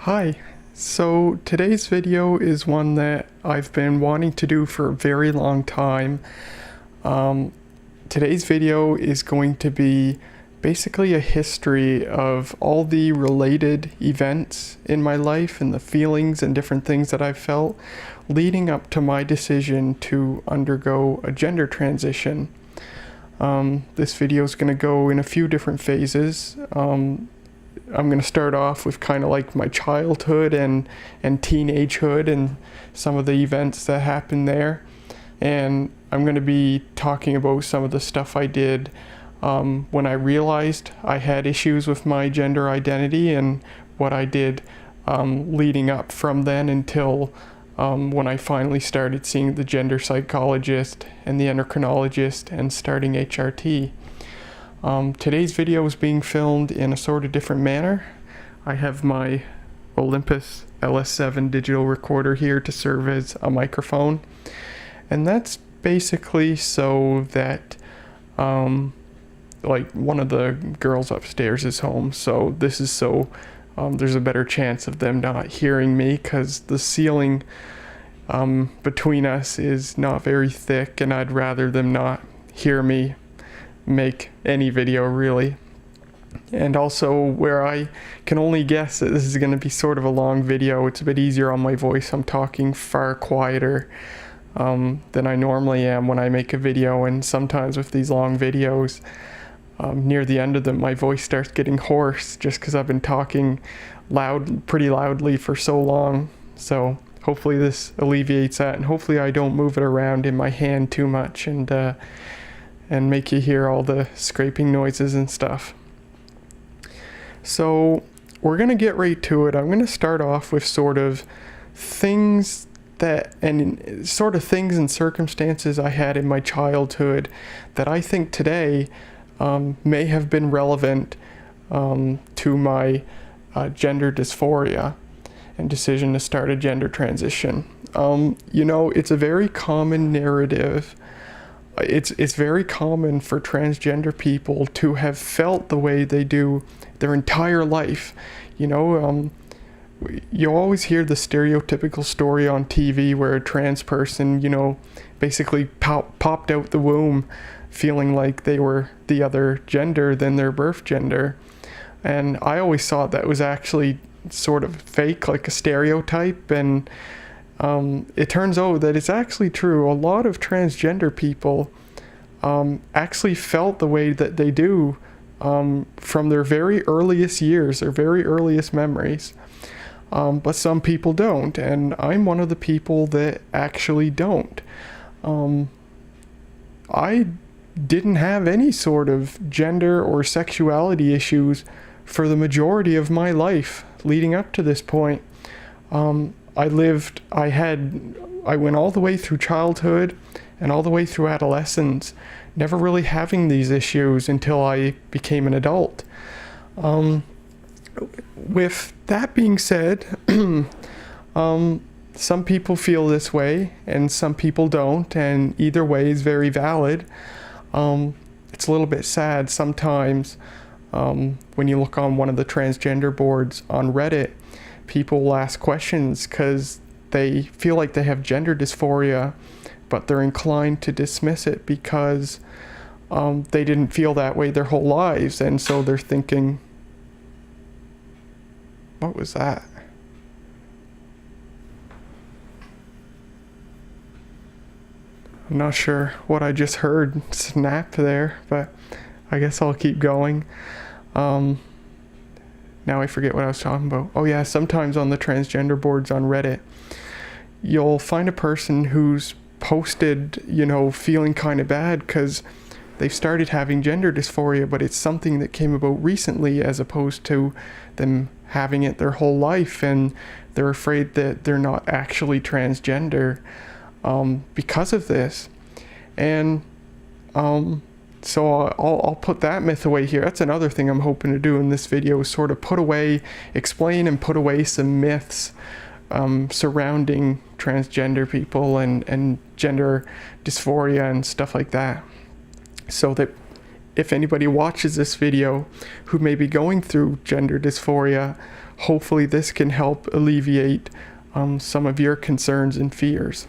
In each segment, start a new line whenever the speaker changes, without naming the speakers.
Hi, so today's video is one that I've been wanting to do for a very long time. Today's video is going to be basically a history of all the related events in my life and the feelings and different things that I've felt leading up to my decision to undergo a gender transition. This video is going to go in a few different phases. I'm going to start off with kind of like my childhood and teenagehood and some of the events that happened there. And I'm going to be talking about some of the stuff I did when I realized I had issues with my gender identity and what I did leading up from then until when I finally started seeing the gender psychologist and the endocrinologist and starting HRT. Today's video is being filmed in a sort of different manner. I have my Olympus LS7 digital recorder here to serve as a microphone, and that's basically so that like one of the girls upstairs is home, so this is so there's a better chance of them not hearing me because the ceiling between us is not very thick, and I'd rather them not hear me make any video really. And also, where I can only guess that this is going to be sort of a long video, it's a bit easier on my voice. I'm talking far quieter than I normally am when I make a video, and sometimes with these long videos, near the end of them my voice starts getting hoarse just because I've been talking pretty loudly for so long. So hopefully this alleviates that, and hopefully I don't move it around in my hand too much and make you hear all the scraping noises and stuff. So we're gonna get right to it. I'm gonna start off with sort of things and circumstances I had in my childhood that I think today may have been relevant to my gender dysphoria and decision to start a gender transition. It's a very common narrative. It's very common for transgender people to have felt the way they do their entire life. You always hear the stereotypical story on TV where a trans person, basically popped out the womb feeling like they were the other gender than their birth gender. And I always thought that was actually sort of fake, like a stereotype, and it turns out that it's actually true. A lot of transgender people actually felt the way that they do from their very earliest years, their very earliest memories. But some people don't, and I'm one of the people that actually don't. I didn't have any sort of gender or sexuality issues for the majority of my life leading up to this point. I went all the way through childhood and all the way through adolescence, never really having these issues until I became an adult. With that being said, some people feel this way and some people don't, and either way is very valid. It's a little bit sad sometimes when you look on one of the transgender boards on Reddit. People will ask questions because they feel like they have gender dysphoria, but they're inclined to dismiss it because they didn't feel that way their whole lives, and so they're thinking, what was that? I'm not sure what I just heard snap there, but I guess I'll keep going. Now I forget what I was talking about. Oh yeah, sometimes on the transgender boards on Reddit, you'll find a person who's posted, feeling kind of bad because they've started having gender dysphoria, but it's something that came about recently as opposed to them having it their whole life, and they're afraid that they're not actually transgender because of this. And so I'll put that myth away here. That's another thing I'm hoping to do in this video, is sort of explain and put away some myths surrounding transgender people and gender dysphoria and stuff like that, so that if anybody watches this video who may be going through gender dysphoria, hopefully this can help alleviate some of your concerns and fears.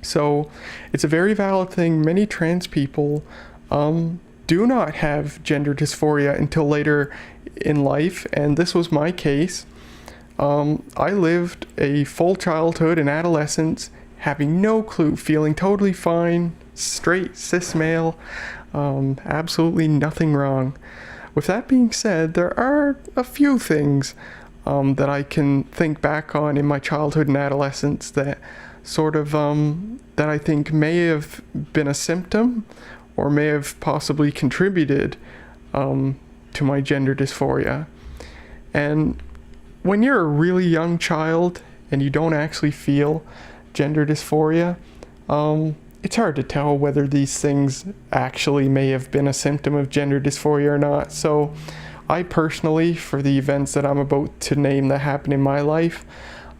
So it's a very valid thing. Many trans people do not have gender dysphoria until later in life, and this was my case. I lived a full childhood and adolescence having no clue, feeling totally fine, straight, cis male, absolutely nothing wrong. With that being said, there are a few things that I can think back on in my childhood and adolescence that sort of, that I think may have been a symptom or may have possibly contributed to my gender dysphoria. And when you're a really young child and you don't actually feel gender dysphoria, it's hard to tell whether these things actually may have been a symptom of gender dysphoria or not. So I personally, for the events that I'm about to name that happened in my life,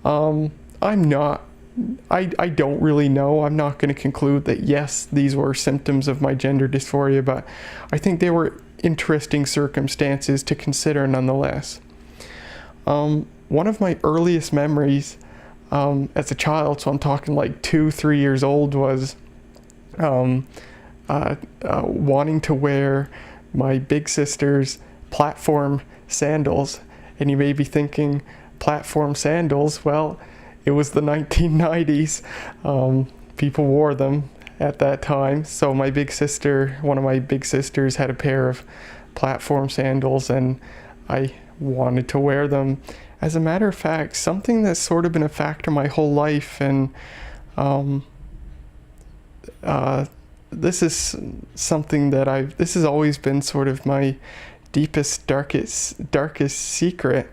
I don't really know. I'm not going to conclude that yes, these were symptoms of my gender dysphoria, but I think they were interesting circumstances to consider nonetheless. One of my earliest memories as a child, so I'm talking like 2-3 years old, was wanting to wear my big sister's platform sandals. And you may be thinking, platform sandals? Well, it was the 1990s. People wore them at that time. So my big sister, one of my big sisters, had a pair of platform sandals, and I wanted to wear them. As a matter of fact, something that's sort of been a factor my whole life, and this is something that this has always been sort of my deepest, darkest secret,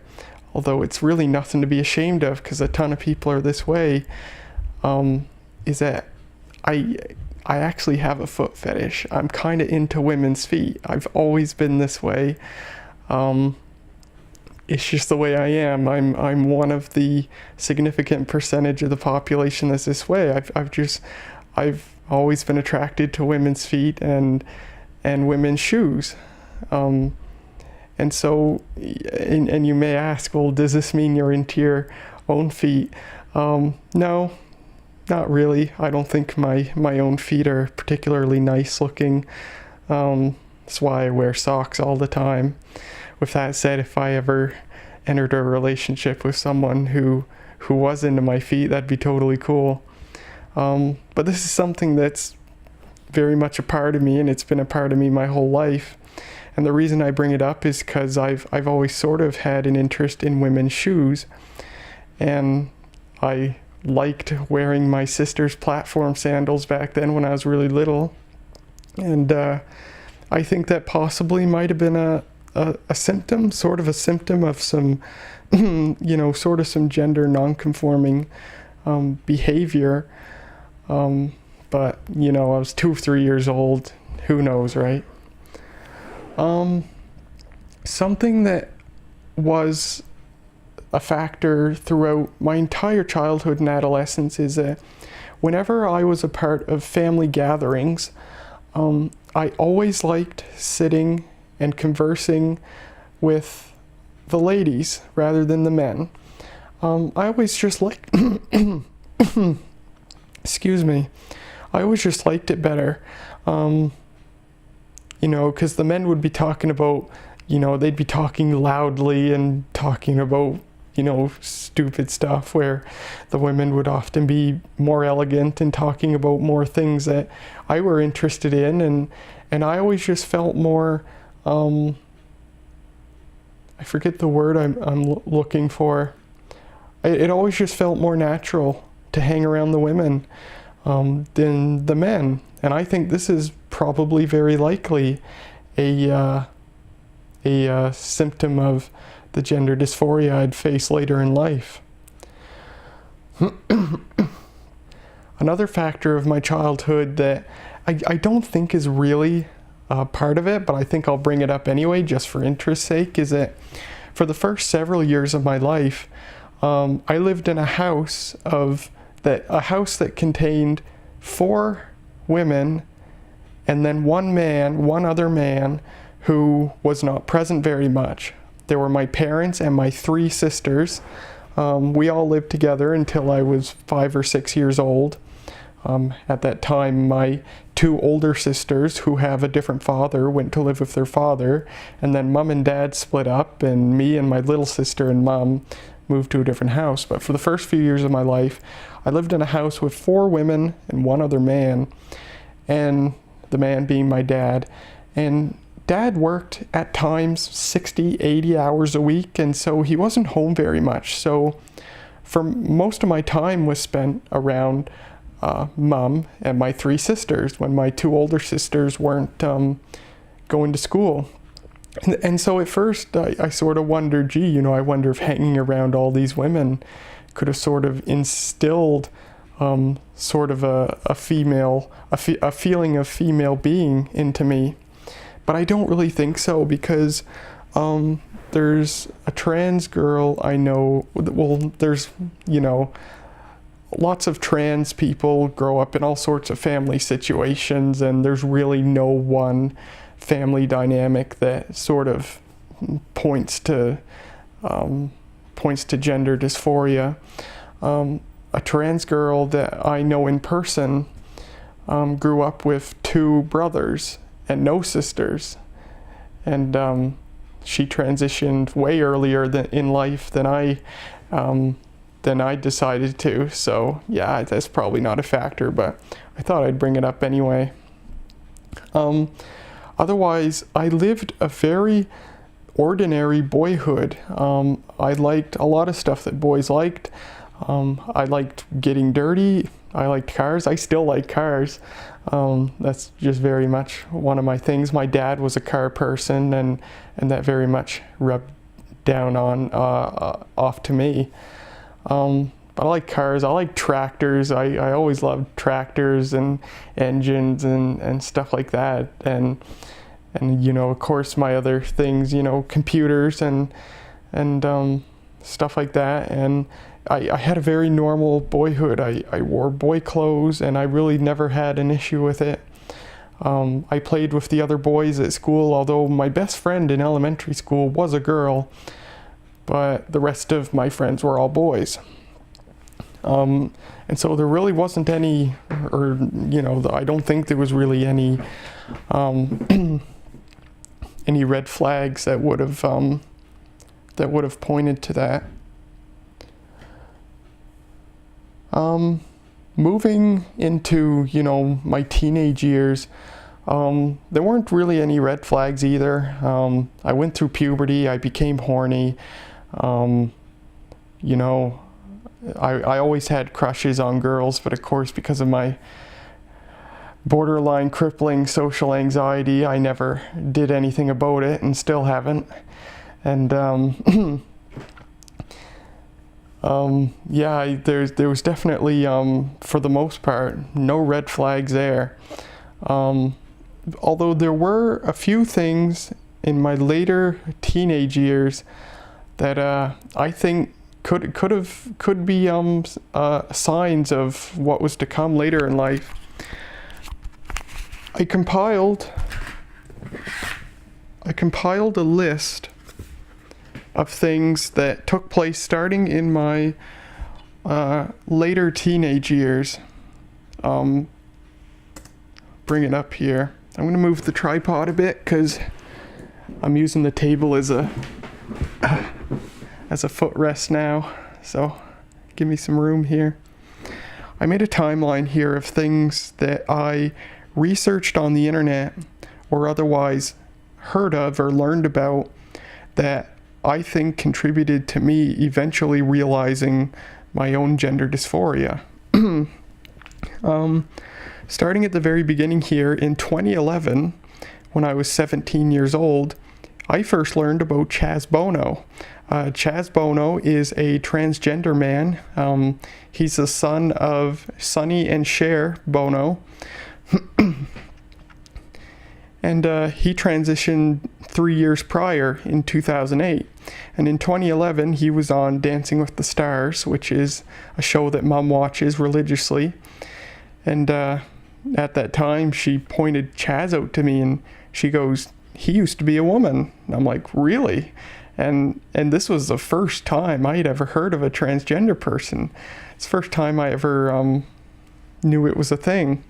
although it's really nothing to be ashamed of because a ton of people are this way, is that I actually have a foot fetish. I'm kind of into women's feet. I've always been this way. It's just the way I am. I'm one of the significant percentage of the population that's this way. I've always been attracted to women's feet and women's shoes. And so, and you may ask, well, does this mean you're into your own feet? No, not really. I don't think my own feet are particularly nice looking. That's why I wear socks all the time. With that said, if I ever entered a relationship with someone who was into my feet, that'd be totally cool. But this is something that's very much a part of me, and it's been a part of me my whole life. And the reason I bring it up is because I've always sort of had an interest in women's shoes, and I liked wearing my sister's platform sandals back then when I was really little. And I think that possibly might have been a symptom of some, sort of some gender non-conforming behavior. But, I was 2 or 3 years old. Who knows, right? Something that was a factor throughout my entire childhood and adolescence is that whenever I was a part of family gatherings, I always liked sitting and conversing with the ladies rather than the men. I always just liked, excuse me, I always just liked it better. Because the men would be talking about, they'd be talking loudly and talking about, stupid stuff, where the women would often be more elegant and talking about more things that I were interested in. And I always just felt more, I forget the word I'm looking for. It always just felt more natural to hang around the women than the men. And I think this is probably very likely a symptom of the gender dysphoria I'd face later in life. Another factor of my childhood that I don't think is really part of it, but I think I'll bring it up anyway just for interest's sake, is that for the first several years of my life, I lived in a house that contained 4 women and then one other man who was not present very much. There were my parents and my 3 sisters. We all lived together until I was 5 or 6 years old. At that time, my 2 older sisters, who have a different father, went to live with their father, and then mom and dad split up, and me and my little sister and mom moved to a different house. But for the first few years of my life, I lived in a house with 4 women and 1 other man, and the man being my dad. And Dad worked at times 60, 80 hours a week, and so he wasn't home very much. So for most of my time was spent around Mom and my 3 sisters when my 2 older sisters weren't going to school. And so at first I sort of wondered, gee, I wonder if hanging around all these women could have sort of instilled sort of a feeling of female being into me. But I don't really think so, because there's a trans girl I know, well, there's, lots of trans people grow up in all sorts of family situations, and there's really no one family dynamic that sort of points to gender dysphoria. A trans girl that I know in person grew up with 2 brothers and no sisters, and she transitioned way earlier in life than I decided to. So yeah, that's probably not a factor, but I thought I'd bring it up anyway. Otherwise, I lived a very ordinary boyhood. I liked a lot of stuff that boys liked. I liked getting dirty. I liked cars. I still like cars. That's just very much one of my things. My dad was a car person, and that very much rubbed down off to me. But I like cars. I like tractors. I always loved tractors and engines and stuff like that. And of course my other things, computers and stuff like that. And I had a very normal boyhood. I wore boy clothes, and I really never had an issue with it. I played with the other boys at school, although my best friend in elementary school was a girl, but the rest of my friends were all boys. And so there really wasn't any, or I don't think there was really any any red flags that would have pointed to that. Moving into my teenage years, there weren't really any red flags either. I went through puberty. I became horny. I always had crushes on girls, but of course, because of my borderline crippling social anxiety, I never did anything about it, and still haven't. And yeah, there was definitely, for the most part, no red flags there. Although there were a few things in my later teenage years that I think could be signs of what was to come later in life. I compiled a list of things that took place starting in my later teenage years. Bring it up here. I'm going to move the tripod a bit because I'm using the table as a footrest now, so give me some room here. I made a timeline here of things that I researched on the internet or otherwise heard of or learned about that I think contributed to me eventually realizing my own gender dysphoria. Starting at the very beginning here, in 2011, when I was 17 years old, I first learned about Chaz Bono. Chaz Bono is a transgender man. He's the son of Sonny and Cher Bono. And he transitioned 3 years prior in 2008. And in 2011, he was on Dancing with the Stars, which is a show that Mom watches religiously. And at that time, she pointed Chaz out to me and she goes, "He used to be a woman." And I'm like, "Really?" And this was the first time I had ever heard of a transgender person. It's the first time I ever knew it was a thing.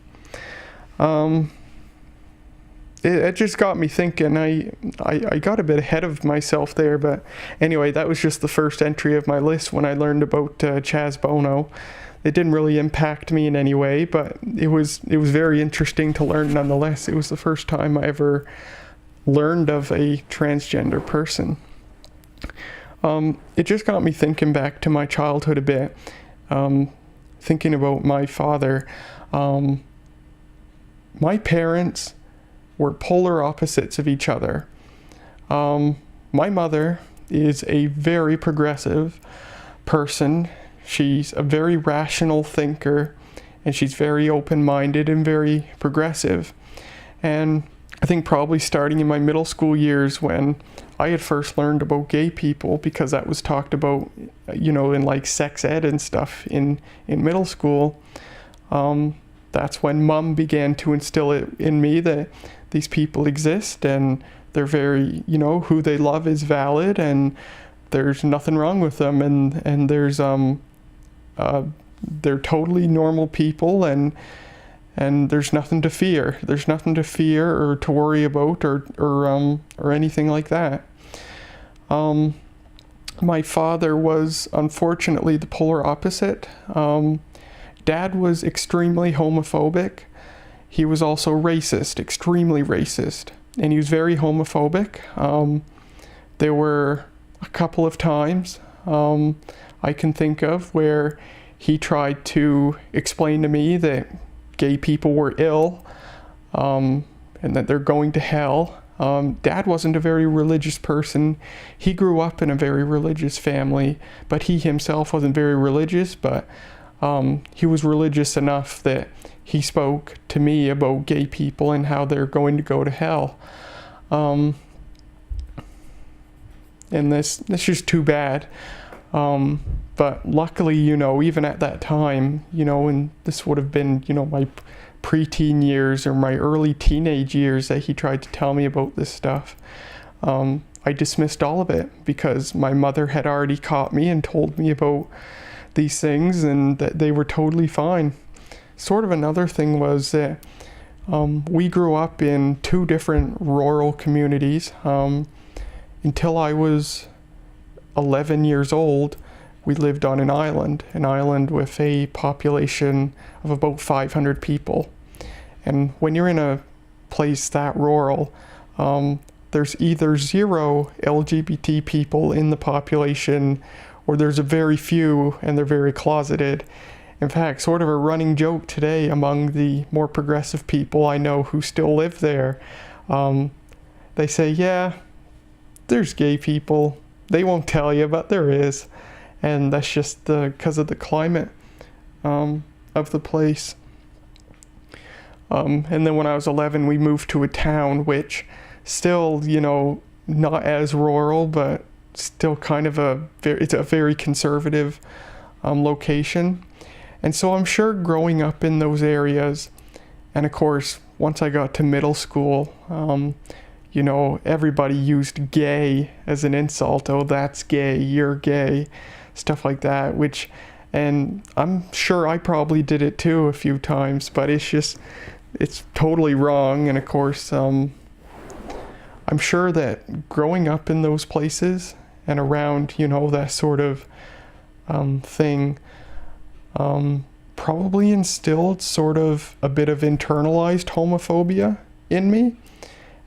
It just got me thinking. I got a bit ahead of myself there, but anyway, that was just the first entry of my list when I learned about Chaz Bono. It didn't really impact me in any way, but it was very interesting to learn nonetheless. It was the first time I ever learned of a transgender person. It just got me thinking back to my childhood a bit, thinking about my father. My parents were polar opposites of each other. My mother is a very progressive person. She's a very rational thinker, and she's very open-minded and very progressive. And I think probably starting in my middle school years when I had first learned about gay people, because that was talked about, in like sex ed and stuff in middle school, that's when Mom began to instill it in me that these people exist and they're very, who they love is valid and there's nothing wrong with them, and there's they're totally normal people and there's nothing to fear. There's nothing to fear or to worry about or anything like that. My father was unfortunately the polar opposite. Dad was extremely homophobic. He was also racist, extremely racist, and he was very homophobic. There were a couple of times I can think of where he tried to explain to me that gay people were ill and that they're going to hell. Dad wasn't a very religious person. He grew up in a very religious family, but he himself wasn't very religious, but he was religious enough that he spoke to me about gay people and how they're going to go to hell. And that's just too bad. But luckily, even at that time, and this would have been, my preteen years or my early teenage years that he tried to tell me about this stuff, I dismissed all of it because my mother had already caught me and told me about these things and that they were totally fine. Sort of another thing was that we grew up in two different rural communities. Until I was 11 years old, we lived on an island with a population of about 500 people. And when you're in a place that rural, there's either zero LGBT people in the population or there's a very few and they're very closeted. In fact, sort of a running joke today among the more progressive people I know who still live there, they say, yeah, there's gay people. They won't tell you, but there is. And that's just because of the climate of the place. And then when I was 11, we moved to a town which still, not as rural, but still kind of it's a very conservative location. And so I'm sure growing up in those areas, and of course, once I got to middle school, everybody used gay as an insult. Oh, that's gay, you're gay, stuff like that, and I'm sure I probably did it too a few times, but it's totally wrong. And of course, I'm sure that growing up in those places and around, that sort of thing, probably instilled sort of a bit of internalized homophobia in me.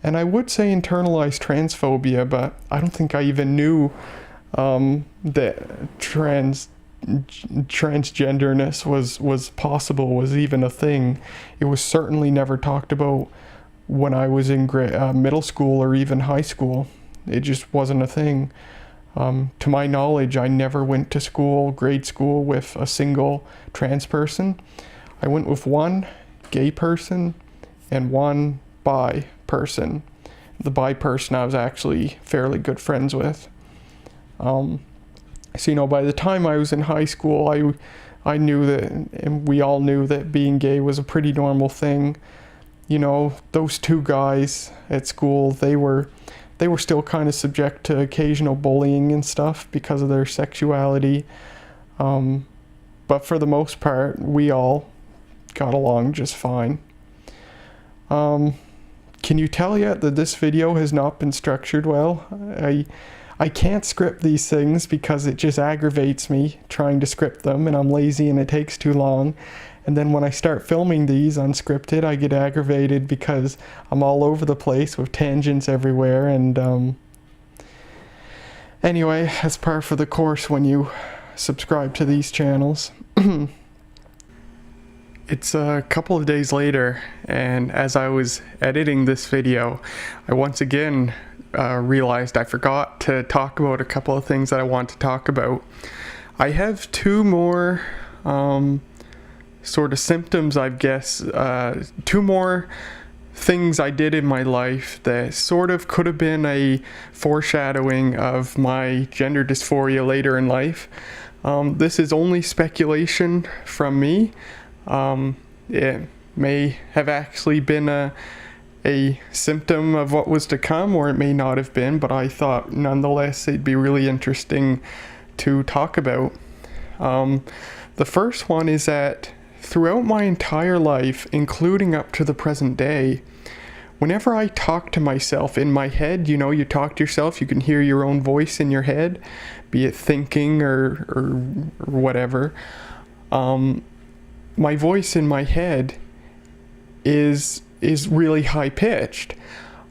And I would say internalized transphobia, but I don't think I even knew that transgenderness was possible, was even a thing. It was certainly never talked about when I was in middle school or even high school. It just wasn't a thing. To my knowledge, I never went to grade school with a single trans person. I went with one gay person and one bi person. The bi person I was actually fairly good friends with. So, by the time I was in high school, I knew that, and we all knew that being gay was a pretty normal thing. Those two guys at school, they were still kind of subject to occasional bullying and stuff because of their sexuality. But for the most part, we all got along just fine. Can you tell yet that this video has not been structured well? I can't script these things because it just aggravates me trying to script them, and I'm lazy and it takes too long. And then when I start filming these unscripted, I get aggravated because I'm all over the place with tangents everywhere. And anyway, that's par for the course when you subscribe to these channels. It's a couple of days later, and as I was editing this video, I once again realized I forgot to talk about a couple of things that I want to talk about. I have two more sort of symptoms, I guess, two more things I did in my life that sort of could have been a foreshadowing of my gender dysphoria later in life. This is only speculation from me. It may have actually been a symptom of what was to come, or it may not have been, but I thought nonetheless it'd be really interesting to talk about. The first one is that throughout my entire life, including up to the present day, whenever I talk to myself in my head, you talk to yourself, you can hear your own voice in your head, be it thinking or whatever. My voice in my head is really high pitched,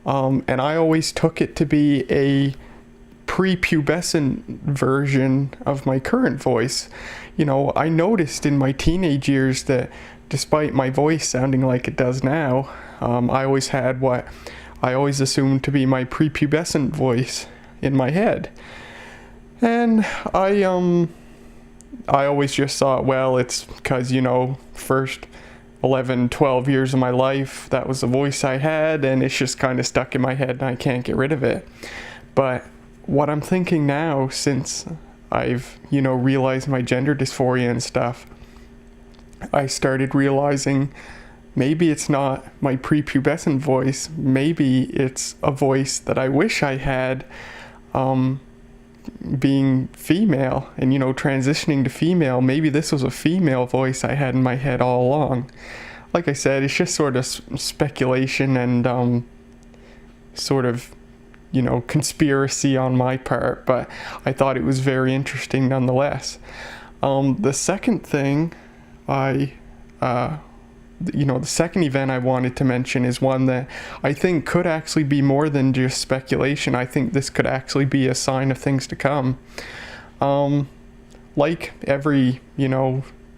and I always took it to be a prepubescent version of my current voice. I noticed in my teenage years that despite my voice sounding like it does now, I always had what I always assumed to be my prepubescent voice in my head. And I always just thought, well, it's because, first 11, 12 years of my life, that was the voice I had, and it's just kind of stuck in my head and I can't get rid of it. But what I'm thinking now, since I've, realized my gender dysphoria and stuff, I started realizing maybe it's not my prepubescent voice, maybe it's a voice that I wish I had, being female and, transitioning to female. Maybe this was a female voice I had in my head all along. Like I said, it's just sort of speculation and sort of, conspiracy on my part, but I thought it was very interesting nonetheless. The second thing the second event I wanted to mention is one that I think could actually be more than just speculation. I think this could actually be a sign of things to come. Like every,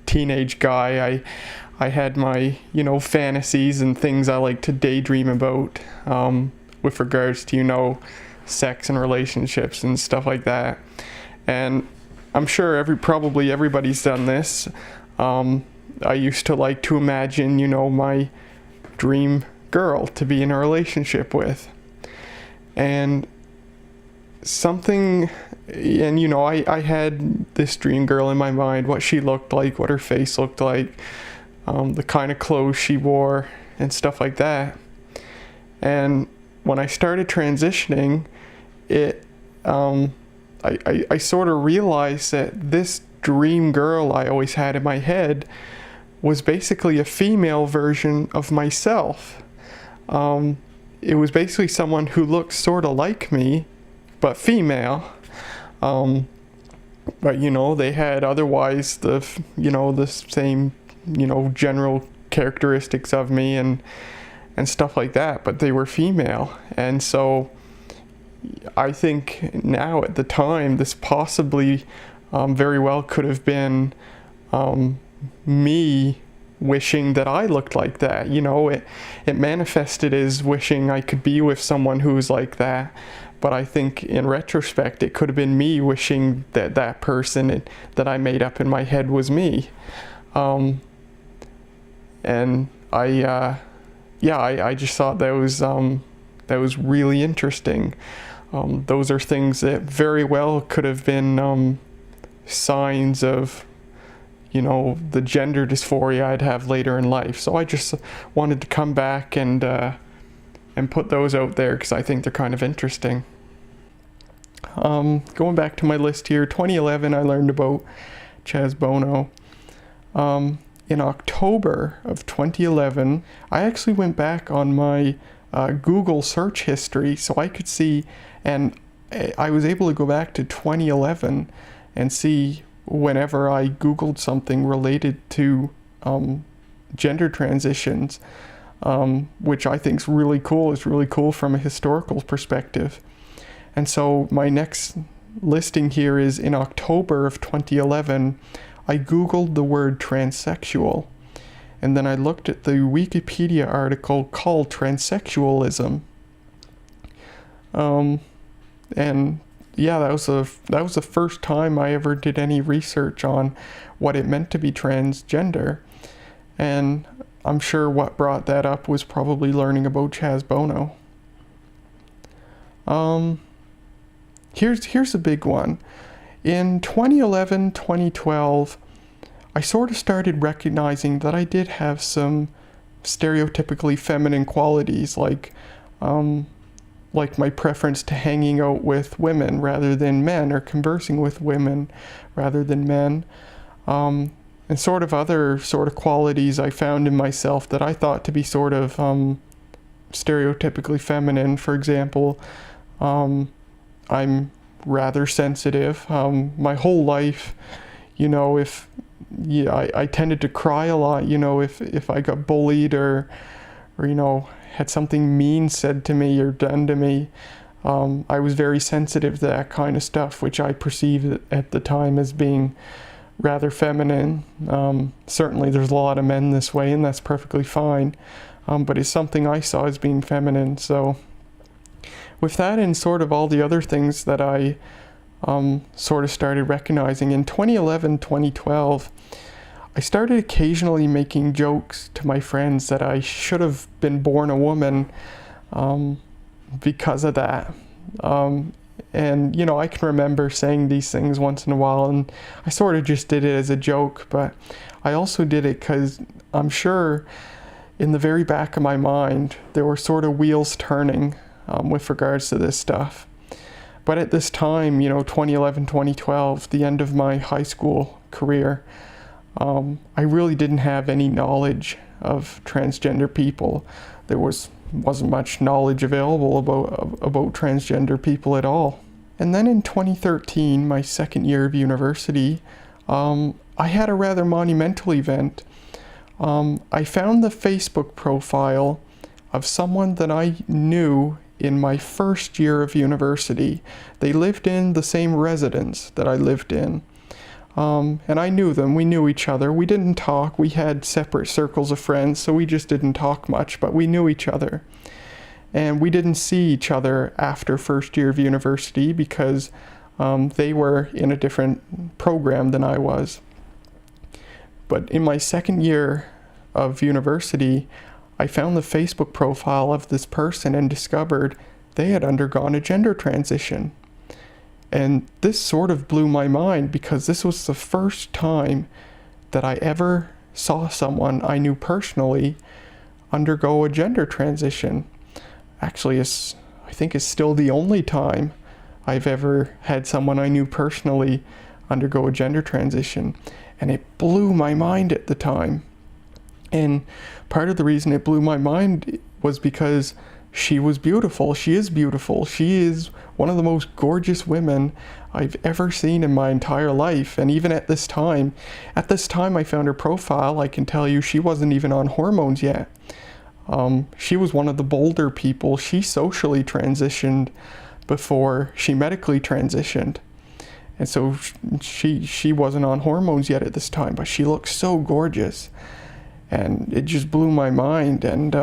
teenage guy, I had my, fantasies and things I like to daydream about, with regards to, sex and relationships and stuff like that. And I'm sure probably everybody's done this. I used to like to imagine, my dream girl to be in a relationship with. And I had this dream girl in my mind, what she looked like, what her face looked like, the kind of clothes she wore, and stuff like that. And when I started transitioning, I sort of realized that this dream girl I always had in my head was basically a female version of myself. It was basically someone who looked sort of like me, but female. But they had otherwise the same, general characteristics of me and stuff like that, but they were female. And so I think now at the time, this possibly very well could have been me wishing that I looked like that. It manifested as wishing I could be with someone who was like that. But I think in retrospect, it could have been me wishing that that person that I made up in my head was me. And I just thought that was really interesting. Those are things that very well could have been signs of, the gender dysphoria I'd have later in life. So I just wanted to come back and put those out there because I think they're kind of interesting. Going back to my list here, 2011 I learned about Chaz Bono. In October of 2011, I actually went back on my Google search history so I could see, and I was able to go back to 2011 and see whenever I Googled something related to gender transitions, which I think is really cool. It's really cool from a historical perspective. And so my next listing here is in October of 2011, I Googled the word transsexual. And then I looked at the Wikipedia article called transsexualism. And yeah, that was the first time I ever did any research on what it meant to be transgender. And I'm sure what brought that up was probably learning about Chaz Bono. Here's a big one. In 2011, 2012, I sort of started recognizing that I did have some stereotypically feminine qualities, like my preference to hanging out with women rather than men, or conversing with women rather than men, and sort of other sort of qualities I found in myself that I thought to be sort of stereotypically feminine. For example, I'm rather sensitive. My whole life, I tended to cry a lot, if I got bullied or had something mean said to me or done to me. I was very sensitive to that kind of stuff, which I perceived at the time as being rather feminine. Certainly there's a lot of men this way, and that's perfectly fine. But it's something I saw as being feminine. So with that and sort of all the other things that I sort of started recognizing, in 2011, 2012, I started occasionally making jokes to my friends that I should have been born a woman because of that. And, I can remember saying these things once in a while, and I sort of just did it as a joke, but I also did it because I'm sure in the very back of my mind, there were sort of wheels turning with regards to this stuff. But at this time, 2011, 2012, the end of my high school career, I really didn't have any knowledge of transgender people. There wasn't much knowledge available about transgender people at all. And then in 2013, my second year of university, I had a rather monumental event. I found the Facebook profile of someone that I knew in my first year of university. They lived in the same residence that I lived in. And I knew them. We knew each other. We didn't talk. We had separate circles of friends, so we just didn't talk much, but we knew each other. And we didn't see each other after first year of university because they were in a different program than I was. But in my second year of university, I found the Facebook profile of this person and discovered they had undergone a gender transition. And this sort of blew my mind because this was the first time that I ever saw someone I knew personally undergo a gender transition. Actually, I think it's still the only time I've ever had someone I knew personally undergo a gender transition. And it blew my mind at the time. And part of the reason it blew my mind was because she was beautiful. She is beautiful. She is one of the most gorgeous women I've ever seen in my entire life. And even at this time I found her profile, I can tell you she wasn't even on hormones yet. She was one of the bolder people. She socially transitioned before she medically transitioned. And so she wasn't on hormones yet at this time, but she looked so gorgeous. And it just blew my mind. And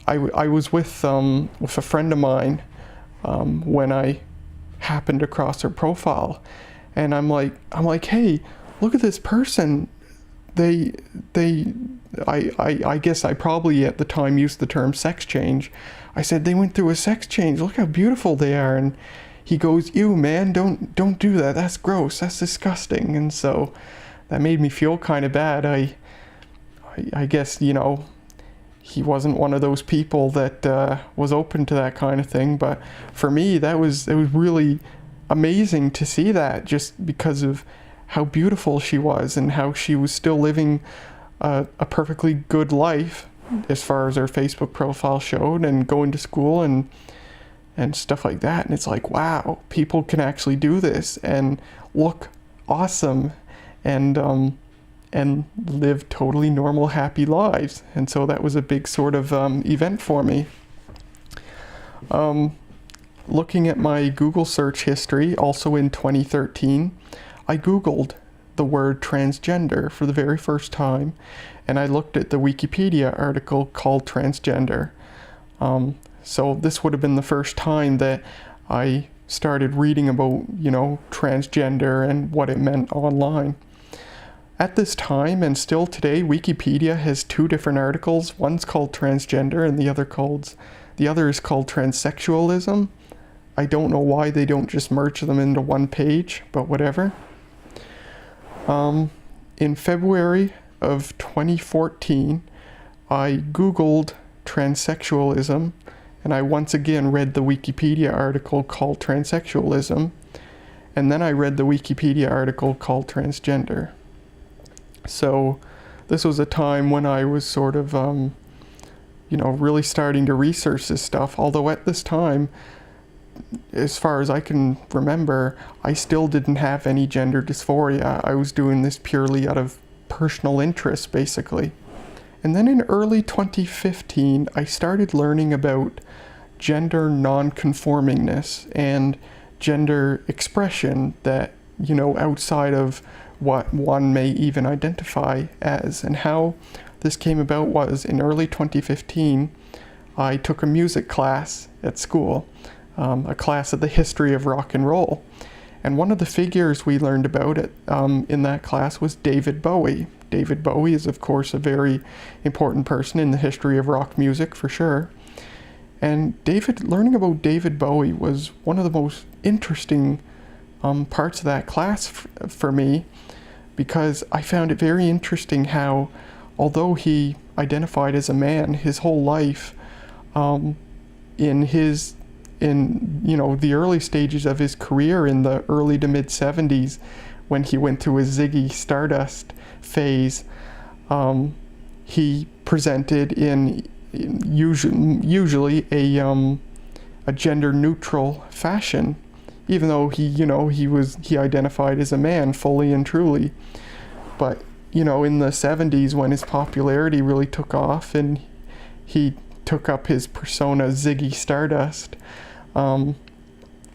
I was with a friend of mine when I happened across her profile, and I'm like, hey, look at this person. I guess I probably at the time used the term sex change. I said they went through a sex change. Look how beautiful they are. And he goes, "Ew, man, don't do that. That's gross. That's disgusting." And so that made me feel kind of bad. I guess, he wasn't one of those people that was open to that kind of thing. But for me, it was really amazing to see that, just because of how beautiful she was and how she was still living a perfectly good life as far as her Facebook profile showed, and going to school and stuff like that. And it's like, wow, people can actually do this and look awesome and live totally normal, happy lives. And so that was a big sort of event for me. Looking at my Google search history, also in 2013, I Googled the word transgender for the very first time, and I looked at the Wikipedia article called transgender. So this would have been the first time that I started reading about, transgender and what it meant online. At this time, and still today, Wikipedia has two different articles. One's called transgender and the other is called transsexualism. I don't know why they don't just merge them into one page, but whatever. In February of 2014, I Googled transsexualism, and I once again read the Wikipedia article called transsexualism, and then I read the Wikipedia article called transgender. So this was a time when I was sort of, really starting to research this stuff, although at this time, as far as I can remember, I still didn't have any gender dysphoria. I was doing this purely out of personal interest, basically. And then in early 2015, I started learning about gender non-conformingness and gender expression that, outside of what one may even identify as. And how this came about was, in early 2015, I took a music class at school. A class of the history of rock and roll. And one of the figures we learned about in that class was David Bowie. David Bowie is, of course, a very important person in the history of rock music, for sure. And learning about David Bowie was one of the most interesting parts of that class for me, because I found it very interesting how, although he identified as a man his whole life, in the early stages of his career, in the early to mid 70s, when he went through his Ziggy Stardust phase, he presented in usually a gender neutral fashion, even though he identified as a man fully and truly. But in the 70s, when his popularity really took off and he took up his persona Ziggy Stardust,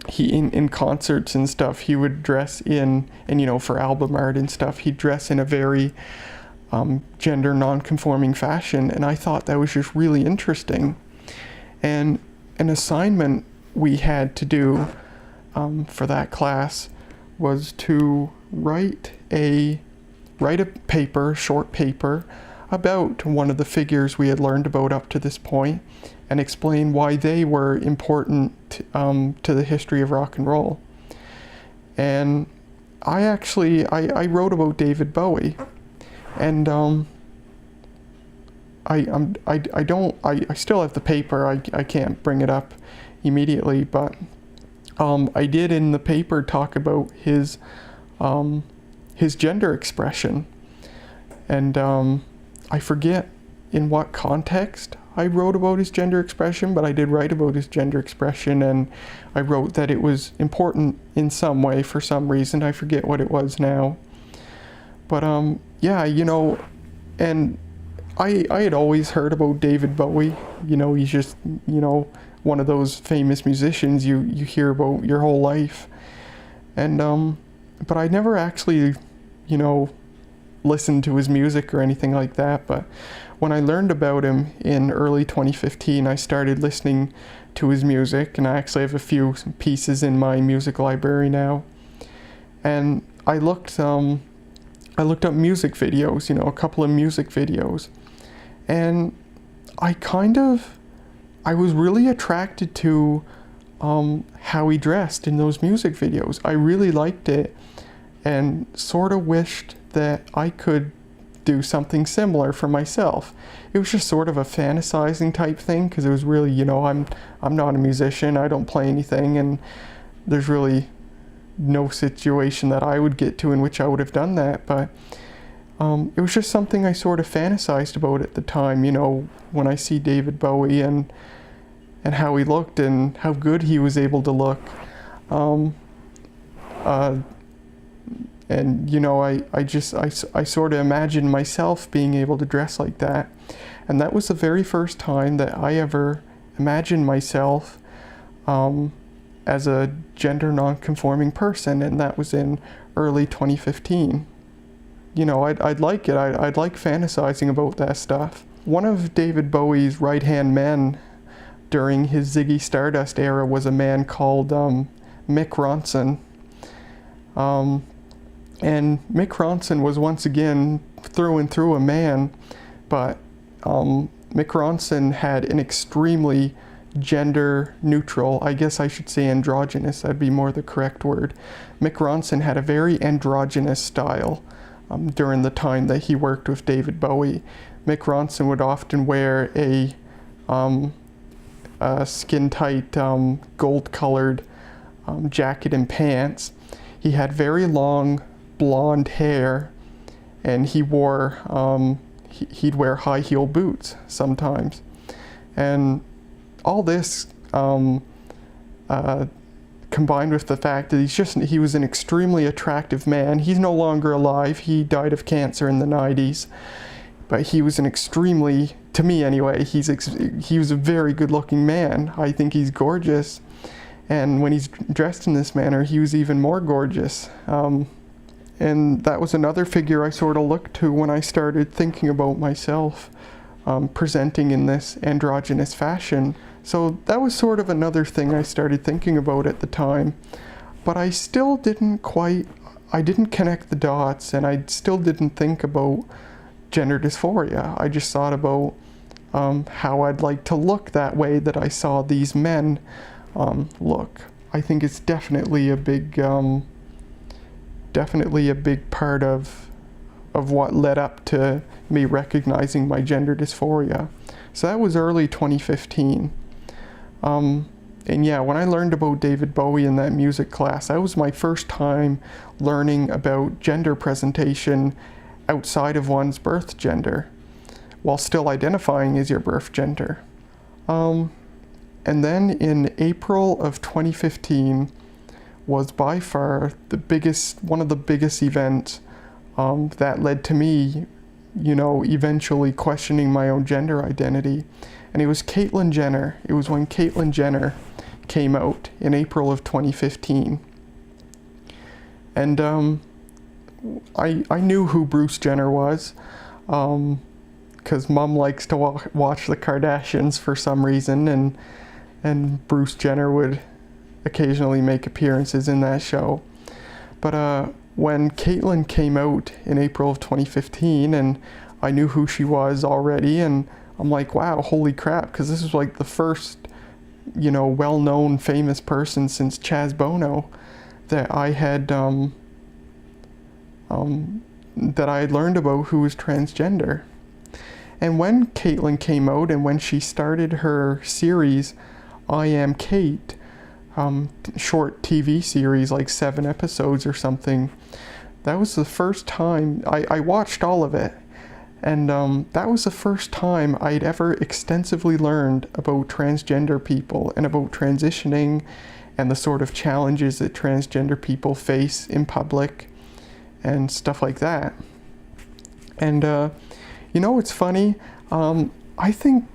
he in concerts and stuff, he would dress in, and for album art and stuff, he'd dress in a very gender non-conforming fashion. And I thought that was just really interesting. And an assignment we had to do for that class was to write a paper, short paper, about one of the figures we had learned about up to this point, and explain why they were important to the history of rock and roll. And I wrote about David Bowie, and I still have the paper. I can't bring it up immediately, but I did in the paper talk about his gender expression, and I forget in what context I wrote about his gender expression, but I did write about his gender expression, and I wrote that it was important in some way for some reason. I forget what it was now. But yeah, and I had always heard about David Bowie. He's just, one of those famous musicians you hear about your whole life. And but I never actually, listened to his music or anything like that. But when I learned about him in early 2015, I started listening to his music, and I actually have a few pieces in my music library now. And I looked up music videos, a couple of music videos, and I was really attracted to how he dressed in those music videos. I really liked it and sort of wished that I could do something similar for myself. It was just sort of a fantasizing type thing, because it was really, I'm not a musician, I don't play anything, and there's really no situation that I would get to in which I would have done that. But it was just something I sort of fantasized about at the time, when I see David Bowie and how he looked and how good he was able to look. And I sort of imagined myself being able to dress like that. And that was the very first time that I ever imagined myself as a gender non-conforming person, and that was in early 2015. I'd like it. I'd like fantasizing about that stuff. One of David Bowie's right-hand men during his Ziggy Stardust era was a man called Mick Ronson. And Mick Ronson was once again through and through a man, but Mick Ronson had an extremely gender neutral, I guess I should say androgynous, that'd be more the correct word. Mick Ronson had a very androgynous style during the time that he worked with David Bowie. Mick Ronson would often wear a skin-tight gold-colored jacket and pants. He had very long blonde hair, and he wore he'd wear high heel boots sometimes, and all this combined with the fact that he was an extremely attractive man. He's no longer alive. He died of cancer in the 90s, but he was an extremely, to me anyway, he was a very good looking man. I think he's gorgeous, and when he's dressed in this manner, he was even more gorgeous. And that was another figure I sort of looked to when I started thinking about myself presenting in this androgynous fashion. So that was sort of another thing I started thinking about at the time. But I still didn't connect the dots, and I still didn't think about gender dysphoria. I just thought about how I'd like to look that way that I saw these men look. I think it's definitely a big part of what led up to me recognizing my gender dysphoria. So that was early 2015. And yeah, when I learned about David Bowie in that music class, that was my first time learning about gender presentation outside of one's birth gender, while still identifying as your birth gender. And then in April of 2015, was by far one of the biggest events that led to me, eventually questioning my own gender identity. And it was Caitlyn Jenner. It was when Caitlyn Jenner came out in April of 2015. And I knew who Bruce Jenner was, because Mom likes to watch the Kardashians for some reason, and Bruce Jenner would occasionally make appearances in that show. But when Caitlyn came out in April of 2015, and I knew who she was already, and I'm like, wow, holy crap, because this is like the first, well-known famous person since Chaz Bono that I had learned about who was transgender. And when Caitlyn came out, and when she started her series, I Am Kate, short TV series, like 7 episodes or something, that was the first time I watched all of it. And that was the first time I'd ever extensively learned about transgender people and about transitioning and the sort of challenges that transgender people face in public and stuff like that. And it's funny, I think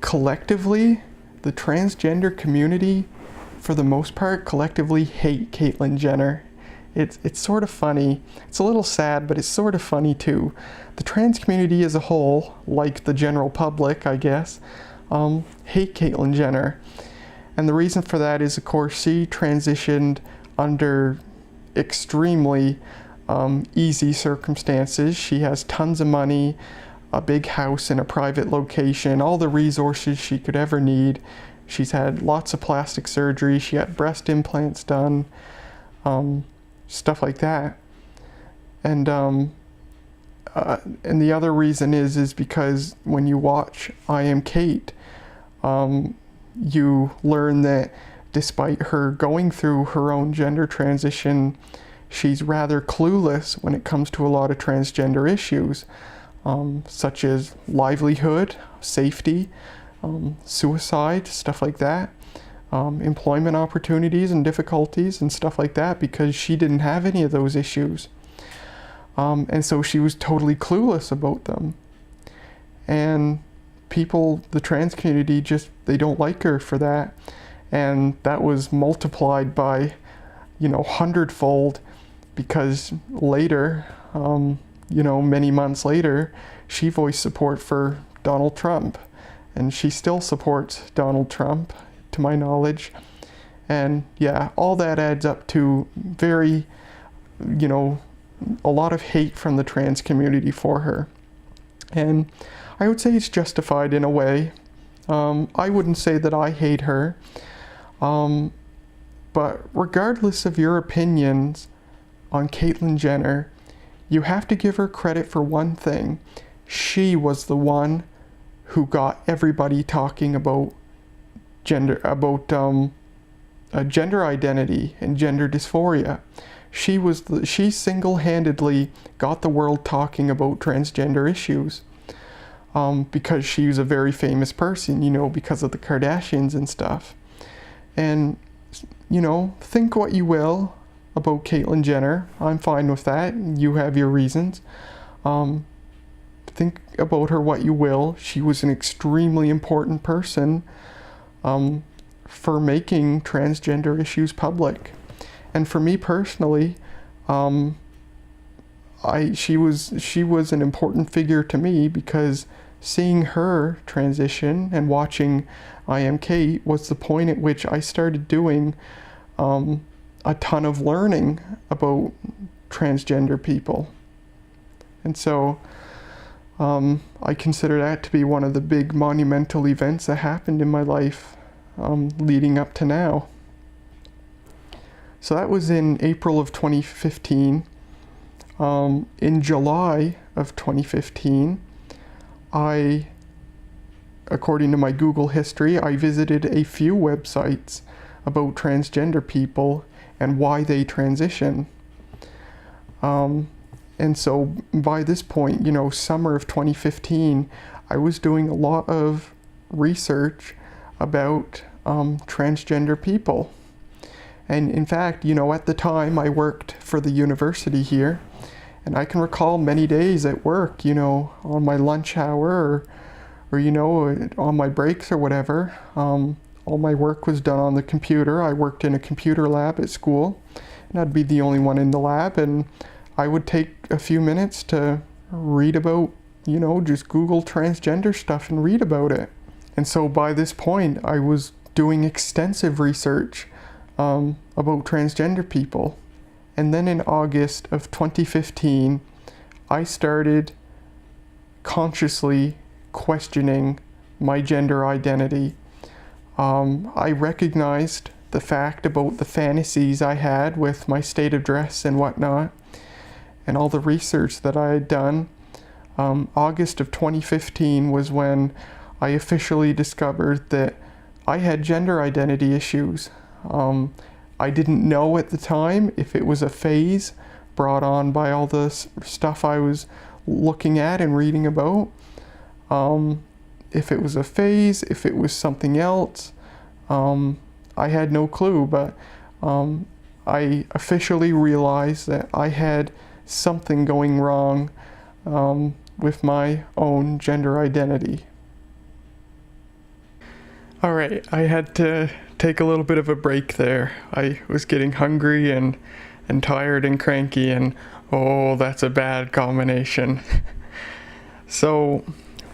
collectively the transgender community, for the most part, collectively hate Caitlyn Jenner. It's sort of funny. It's a little sad, but it's sort of funny too. The trans community as a whole, like the general public, I guess, hate Caitlyn Jenner. And the reason for that is, of course, she transitioned under extremely easy circumstances. She has tons of money, a big house in a private location, all the resources she could ever need, She's had lots of plastic surgery. She had breast implants done, stuff like that. And the other reason is because when you watch I Am Kate, you learn that despite her going through her own gender transition, she's rather clueless when it comes to a lot of transgender issues, such as livelihood, safety, suicide, stuff like that, employment opportunities and difficulties and stuff like that, because she didn't have any of those issues. And so she was totally clueless about them. And people, the trans community, they don't like her for that. And that was multiplied by, hundredfold, because later, many months later, she voiced support for Donald Trump. And she still supports Donald Trump, to my knowledge. And yeah, all that adds up to very, a lot of hate from the trans community for her. And I would say it's justified in a way. I wouldn't say that I hate her. But regardless of your opinions on Caitlyn Jenner, you have to give her credit for one thing. She was the one who got everybody talking about gender identity and gender dysphoria. She single-handedly got the world talking about transgender issues, because she's a very famous person, because of the Kardashians and stuff. And, think what you will about Caitlyn Jenner. I'm fine with that. You have your reasons. Think about her what you will. She was an extremely important person for making transgender issues public. And for me personally, she was an important figure to me, because seeing her transition and watching I Am Kate was the point at which I started doing a ton of learning about transgender people. And so I consider that to be one of the big monumental events that happened in my life leading up to now. So that was in April of 2015. In July of 2015, according to my Google history, I visited a few websites about transgender people and why they transition. And so by this point, summer of 2015, I was doing a lot of research about transgender people. And in fact, at the time I worked for the university here, and I can recall many days at work, on my lunch hour or on my breaks or whatever. All my work was done on the computer. I worked in a computer lab at school, and I'd be the only one in the lab, and I would take a few minutes to read about, just Google transgender stuff and read about it. And so by this point, I was doing extensive research about transgender people. And then in August of 2015, I started consciously questioning my gender identity. I recognized the fact about the fantasies I had with my state of dress and whatnot, and all the research that I had done. August of 2015 was when I officially discovered that I had gender identity issues. I didn't know at the time if it was a phase brought on by all the stuff I was looking at and reading about. If it was a phase, if it was something else, I had no clue, but I officially realized that I had something going wrong with my own gender identity. All right, I had to take a little bit of a break there. I was getting hungry and tired and cranky, and oh, that's a bad combination. So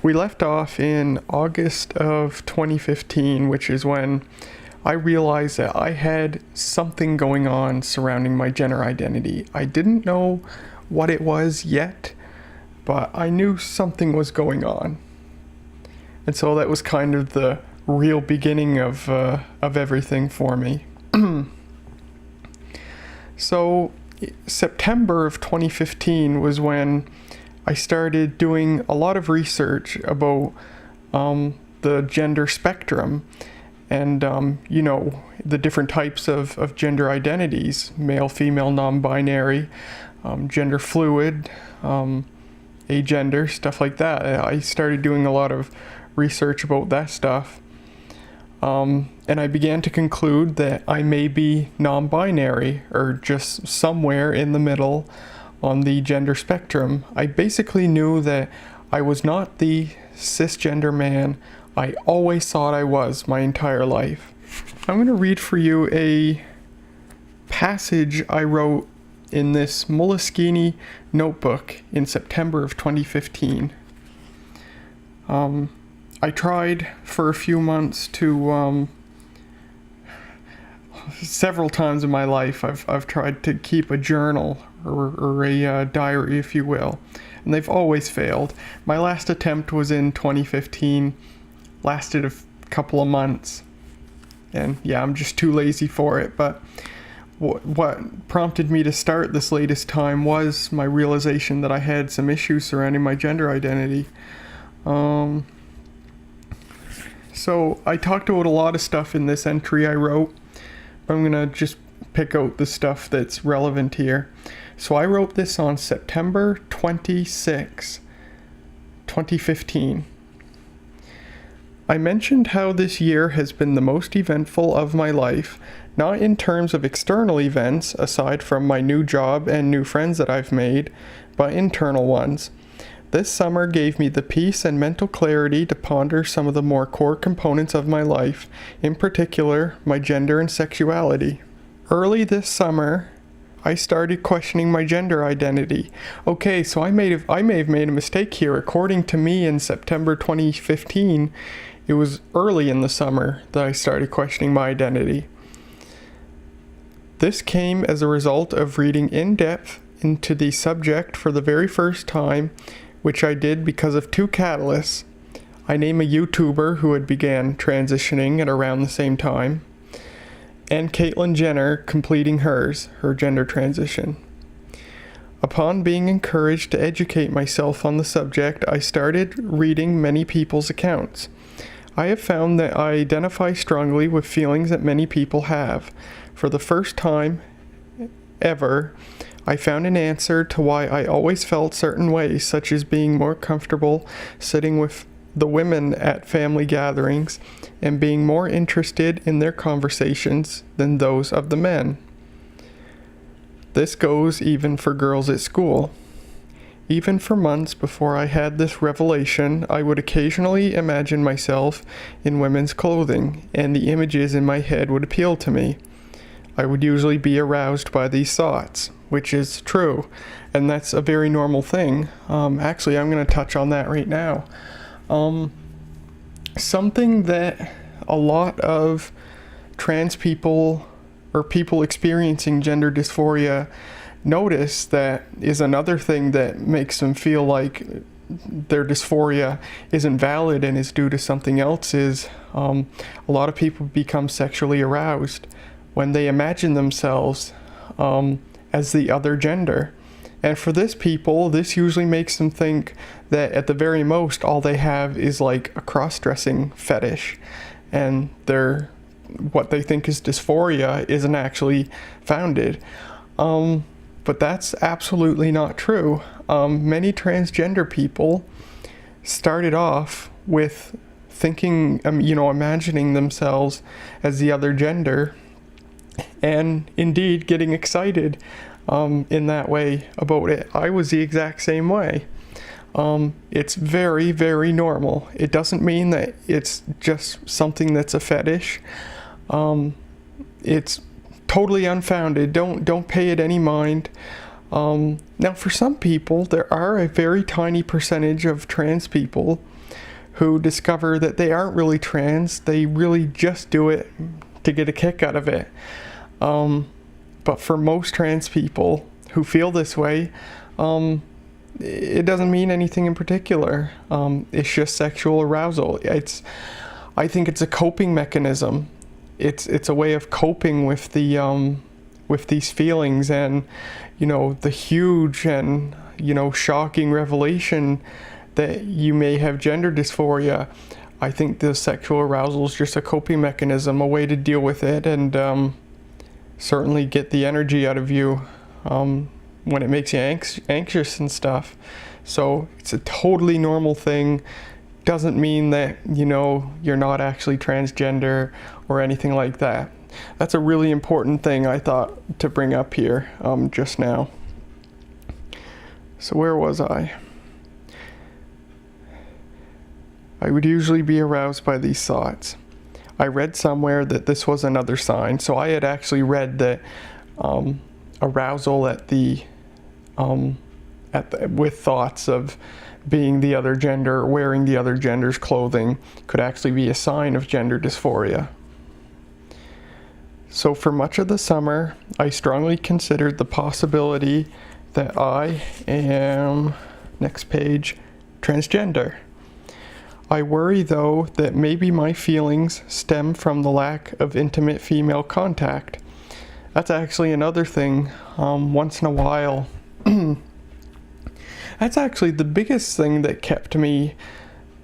we left off in August of 2015, which is when I realized that I had something going on surrounding my gender identity. I didn't know what it was yet, but I knew something was going on. And so that was kind of the real beginning of everything for me. So September of 2015 was when I started doing a lot of research about the gender spectrum and, the different types of gender identities: male, female, non-binary, gender fluid, agender, stuff like that. I started doing a lot of research about that stuff. And I began to conclude that I may be non-binary, or just somewhere in the middle on the gender spectrum. I basically knew that I was not the cisgender man I always thought I was my entire life. I'm going to read for you a passage I wrote in this Moleskine notebook in September of 2015. I tried for a few months to, several times in my life, I've tried to keep a journal or a diary, if you will, and they've always failed. My last attempt was in 2015, lasted a couple of months, and yeah, I'm just too lazy for it. But what prompted me to start this latest time was my realization that I had some issues surrounding my gender identity. So I talked about a lot of stuff in this entry I wrote, but I'm going to just pick out the stuff that's relevant here. So I wrote this on September 26, 2015. I mentioned how this year has been the most eventful of my life, not in terms of external events, aside from my new job and new friends that I've made, but internal ones. This summer gave me the peace and mental clarity to ponder some of the more core components of my life, in particular, my gender and sexuality. Early this summer, I started questioning my gender identity. Okay, so I may have made a mistake here. According to me, in September 2015, it was early in the summer that I started questioning my identity. This came as a result of reading in depth into the subject for the very first time, which I did because of two catalysts. I name a YouTuber who had began transitioning at around the same time, and Caitlyn Jenner completing her gender transition. Upon being encouraged to educate myself on the subject, I started reading many people's accounts. I have found that I identify strongly with feelings that many people have. For the first time ever, I found an answer to why I always felt certain ways, such as being more comfortable sitting with the women at family gatherings and being more interested in their conversations than those of the men. This goes even for girls at school. Even for months before I had this revelation, I would occasionally imagine myself in women's clothing, and the images in my head would appeal to me. I would usually be aroused by these thoughts, which is true, and that's a very normal thing. Actually, I'm going to touch on that right now. Something that a lot of trans people or people experiencing gender dysphoria notice that is another thing that makes them feel like their dysphoria isn't valid and is due to something else is a lot of people become sexually aroused when they imagine themselves as the other gender. And for this people, this usually makes them think that at the very most, all they have is like a cross-dressing fetish, and what they think is dysphoria isn't actually founded. But that's absolutely not true. Many transgender people started off with thinking, imagining themselves as the other gender, and indeed getting excited in that way about it. I was the exact same way. It's very, very normal. It doesn't mean that it's just something that's a fetish. It's totally unfounded. Don't pay it any mind. Now, for some people, there are a very tiny percentage of trans people who discover that they aren't really trans. They really just do it to get a kick out of it. But for most trans people who feel this way, it doesn't mean anything in particular. It's just sexual arousal. I think it's a coping mechanism. It's a way of coping with with these feelings, and the huge and shocking revelation that you may have gender dysphoria. I think the sexual arousal is just a coping mechanism, a way to deal with it, and certainly get the energy out of you when it makes you anxious and stuff. So it's a totally normal thing. Doesn't mean that you're not actually transgender or anything like that. That's a really important thing I thought to bring up here just now. So where was I? I would usually be aroused by these thoughts. I read somewhere that this was another sign. So I had actually read that arousal with thoughts of being the other gender or wearing the other gender's clothing could actually be a sign of gender dysphoria. So for much of the summer, I strongly considered the possibility that I am, next page, transgender. I worry though that maybe my feelings stem from the lack of intimate female contact. That's actually another thing, once in a while. That's actually the biggest thing that kept me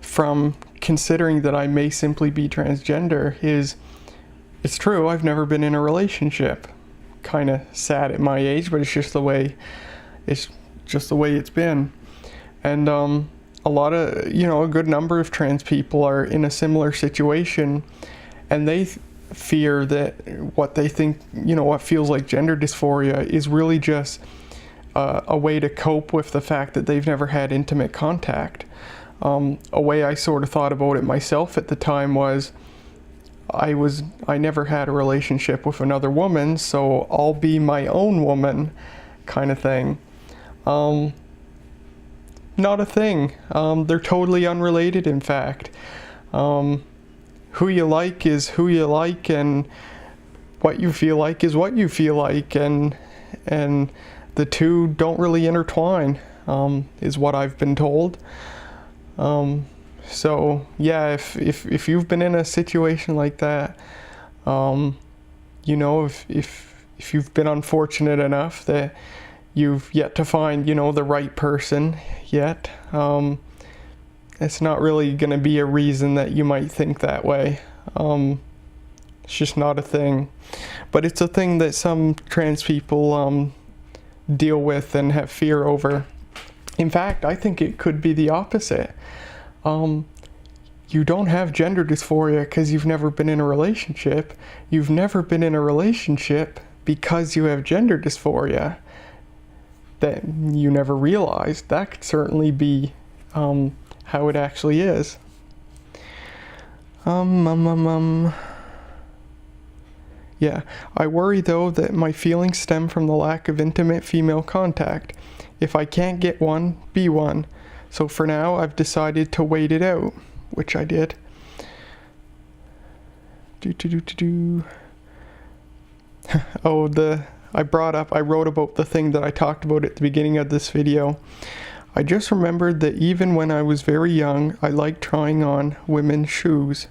from considering that I may simply be transgender is, it's true, I've never been in a relationship. Kind of sad at my age, but it's just the way it's been. And a lot of, a good number of trans people are in a similar situation, and they fear that what they think, what feels like gender dysphoria is really just a way to cope with the fact that they've never had intimate contact. A way I sort of thought about it myself at the time was I never had a relationship with another woman, so I'll be my own woman kind of thing. Not a thing. They're totally unrelated, in fact. Who you like is who you like, and what you feel like is what you feel like, and the two don't really intertwine, is what I've been told. So yeah, if you've been in a situation like that, if you've been unfortunate enough that you've yet to find, the right person yet, it's not really going to be a reason that you might think that way. It's just not a thing. But it's a thing that some trans people deal with and have fear over. In fact, I think it could be the opposite. You don't have gender dysphoria because you've never been in a relationship. You've never been in a relationship because you have gender dysphoria that you never realized. That could certainly be how it actually is. Yeah, I worry though that my feelings stem from the lack of intimate female contact. If I can't get one, be one. So for now, I've decided to wait it out, which I did. I wrote about the thing that I talked about at the beginning of this video. I just remembered that even when I was very young, I liked trying on women's shoes.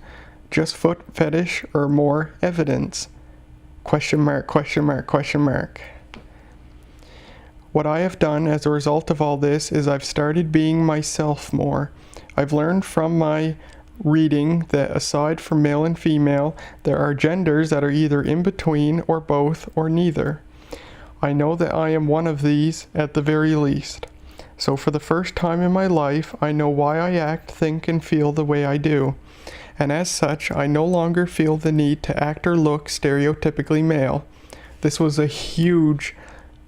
Just foot fetish or more evidence? Question mark, question mark, question mark. What I have done as a result of all this is I've started being myself more. I've learned from my reading that aside from male and female, there are genders that are either in between or both or neither. I know that I am one of these at the very least. So for the first time in my life, I know why I act, think, and feel the way I do. And as such, I no longer feel the need to act or look stereotypically male. This was a huge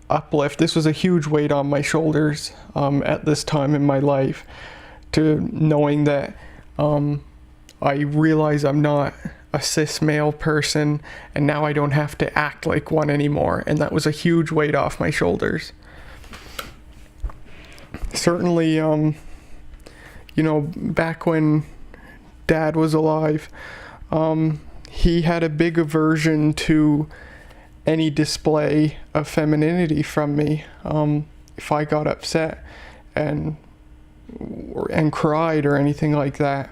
uplift. This was a huge weight on my shoulders at this time in my life, to knowing that I realize I'm not a cis male person, and now I don't have to act like one anymore. And that was a huge weight off my shoulders. Certainly, back when Dad was alive, he had a big aversion to any display of femininity from me. If I got upset and cried or anything like that,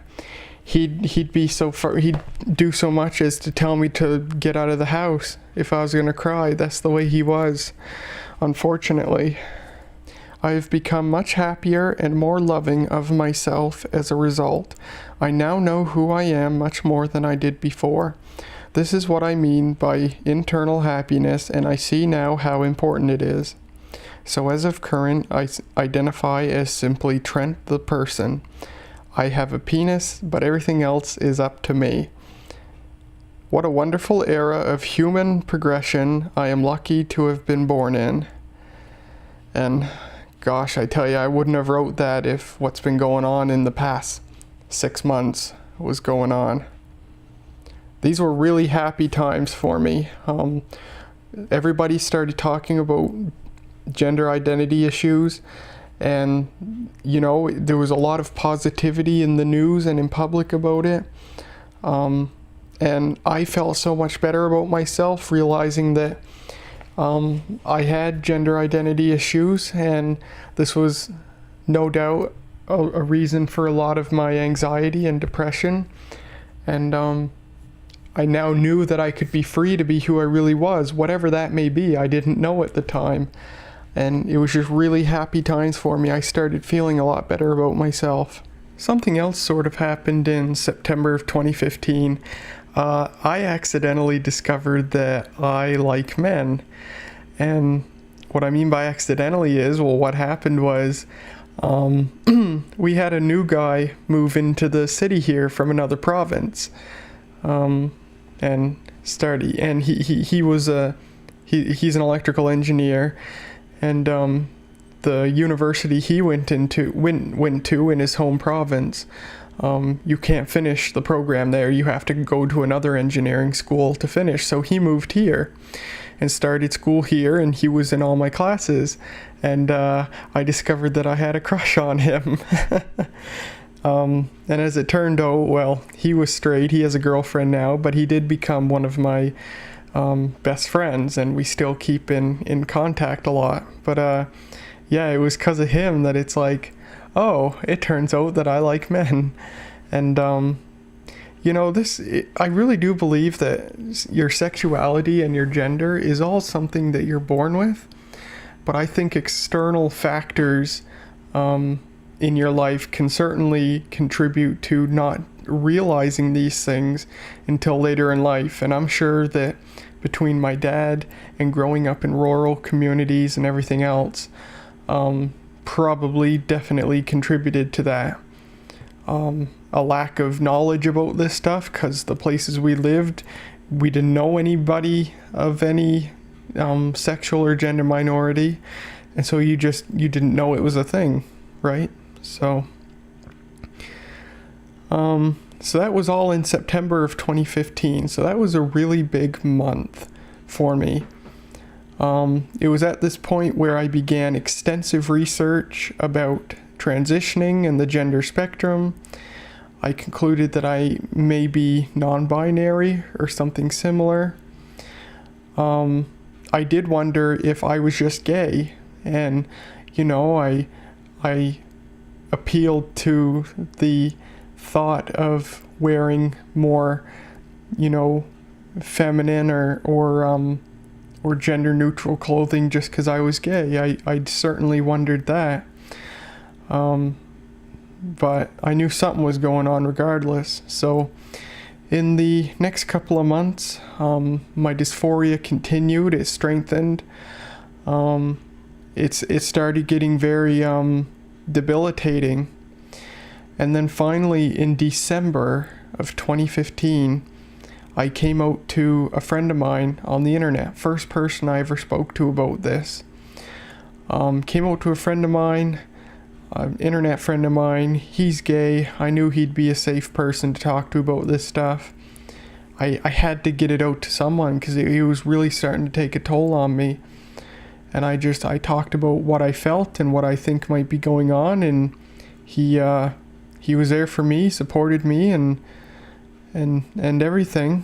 he'd be so far, he'd do so much as to tell me to get out of the house if I was gonna cry. That's the way he was, unfortunately. I have become much happier and more loving of myself as a result. I now know who I am much more than I did before. This is what I mean by internal happiness, and I see now how important it is. So as of current, I identify as simply Trent the person. I have a penis, but everything else is up to me. What a wonderful era of human progression I am lucky to have been born in. And gosh, I tell you, I wouldn't have wrote that if what's been going on in the past 6 months was going on. These were really happy times for me. Everybody started talking about gender identity issues, and you know, there was a lot of positivity in the news and in public about it. And I felt so much better about myself, realizing that I had gender identity issues, and this was no doubt a reason for a lot of my anxiety and depression. And I now knew that I could be free to be who I really was, whatever that may be. I didn't know at the time. And it was just really happy times for me. I started feeling a lot better about myself. Something else sort of happened in September of 2015. I accidentally discovered that I like men. And what I mean by accidentally is, well, what happened was we had a new guy move into the city here from another province. And he was he's an electrical engineer, and the university he went to in his home province, you can't finish the program there. You have to go to another engineering school to finish. So he moved here and started school here, and he was in all my classes, and I discovered that I had a crush on him. And as it turned out, well, he was straight. He has a girlfriend now, but he did become one of my best friends, and we still keep in contact a lot. But yeah, it was because of him that it's like, oh, it turns out that I like men. And you know, I really do believe that your sexuality and your gender is all something that you're born with, but I think external factors in your life can certainly contribute to not realizing these things until later in life. And I'm sure that between my dad and growing up in rural communities and everything else, probably definitely contributed to that. A lack of knowledge about this stuff, because the places we lived, we didn't know anybody of any sexual or gender minority, and so you didn't know it was a thing, right? So that was all in September of 2015. So that was a really big month for me. It was at this point where I began extensive research about transitioning and the gender spectrum. I concluded that I may be non-binary or something similar. I did wonder if I was just gay, and you know, I appealed to the thought of wearing more, you know, feminine or gender neutral clothing just because I was gay. I certainly wondered that. But I knew something was going on regardless. So in the next couple of months, my dysphoria continued. It strengthened. It started getting very debilitating. And then finally in December of 2015, I came out to a friend of mine on the internet. First person I ever spoke to about this. Came out to a friend of mine, an internet friend of mine. He's gay. I knew he'd be a safe person to talk to about this stuff. I had to get it out to someone because it was really starting to take a toll on me. And I talked about what I felt and what I think might be going on, and he was there for me, supported me, and everything.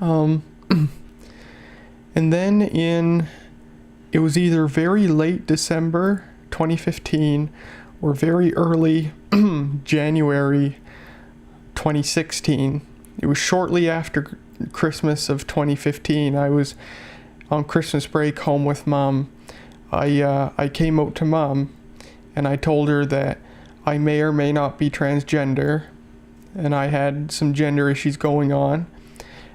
And then it was either very late December 2015 or very early January 2016. It was shortly after Christmas of 2015. I was on Christmas break home with Mom. I came out to Mom and I told her that I may or may not be transgender and I had some gender issues going on.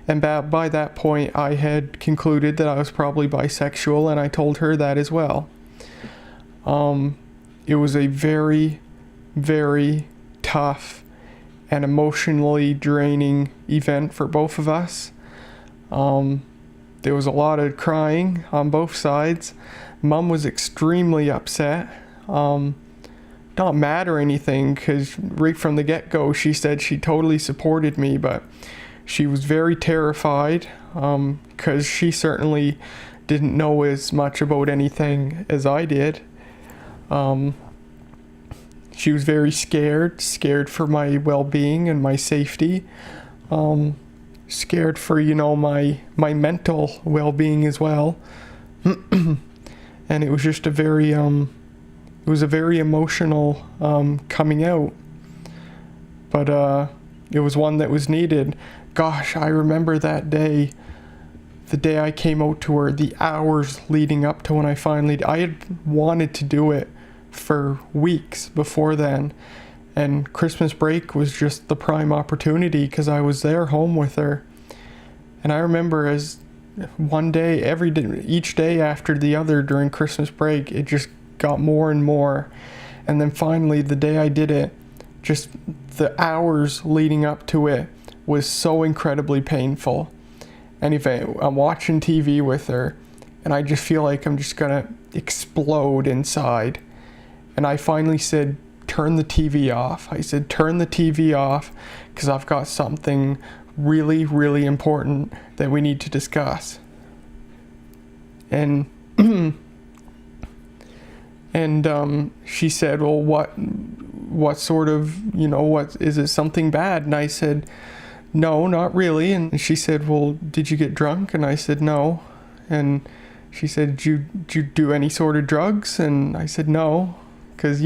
And by that point, I had concluded that I was probably bisexual, and I told her that as well. It was a very, very tough and emotionally draining event for both of us. There was a lot of crying on both sides. Mom was extremely upset. Not mad or anything, because right from the get-go, she said she totally supported me, but she was very terrified, because she certainly didn't know as much about anything as I did. She was very scared for my well-being and my safety, scared for, my mental well-being as well. And it was just a very emotional coming out, but it was one that was needed. Gosh, I remember that day, the day I came out to her, the hours leading up to when I had wanted to do it for weeks before then, and Christmas break was just the prime opportunity because I was there home with her. And I remember as one day, each day after the other during Christmas break, it just got more and more. And then finally, the day I did it, just the hours leading up to it was so incredibly painful. And if I'm watching TV with her, and I just feel like I'm just gonna explode inside. And I finally said, turn the TV off. I said, turn the TV off, because I've got something really, really important that we need to discuss. And she said, well, what sort of, what is it, something bad? And I said, no, not really. And she said, well, did you get drunk? And I said, no. And she said, did you do any sort of drugs? And I said, no. Because,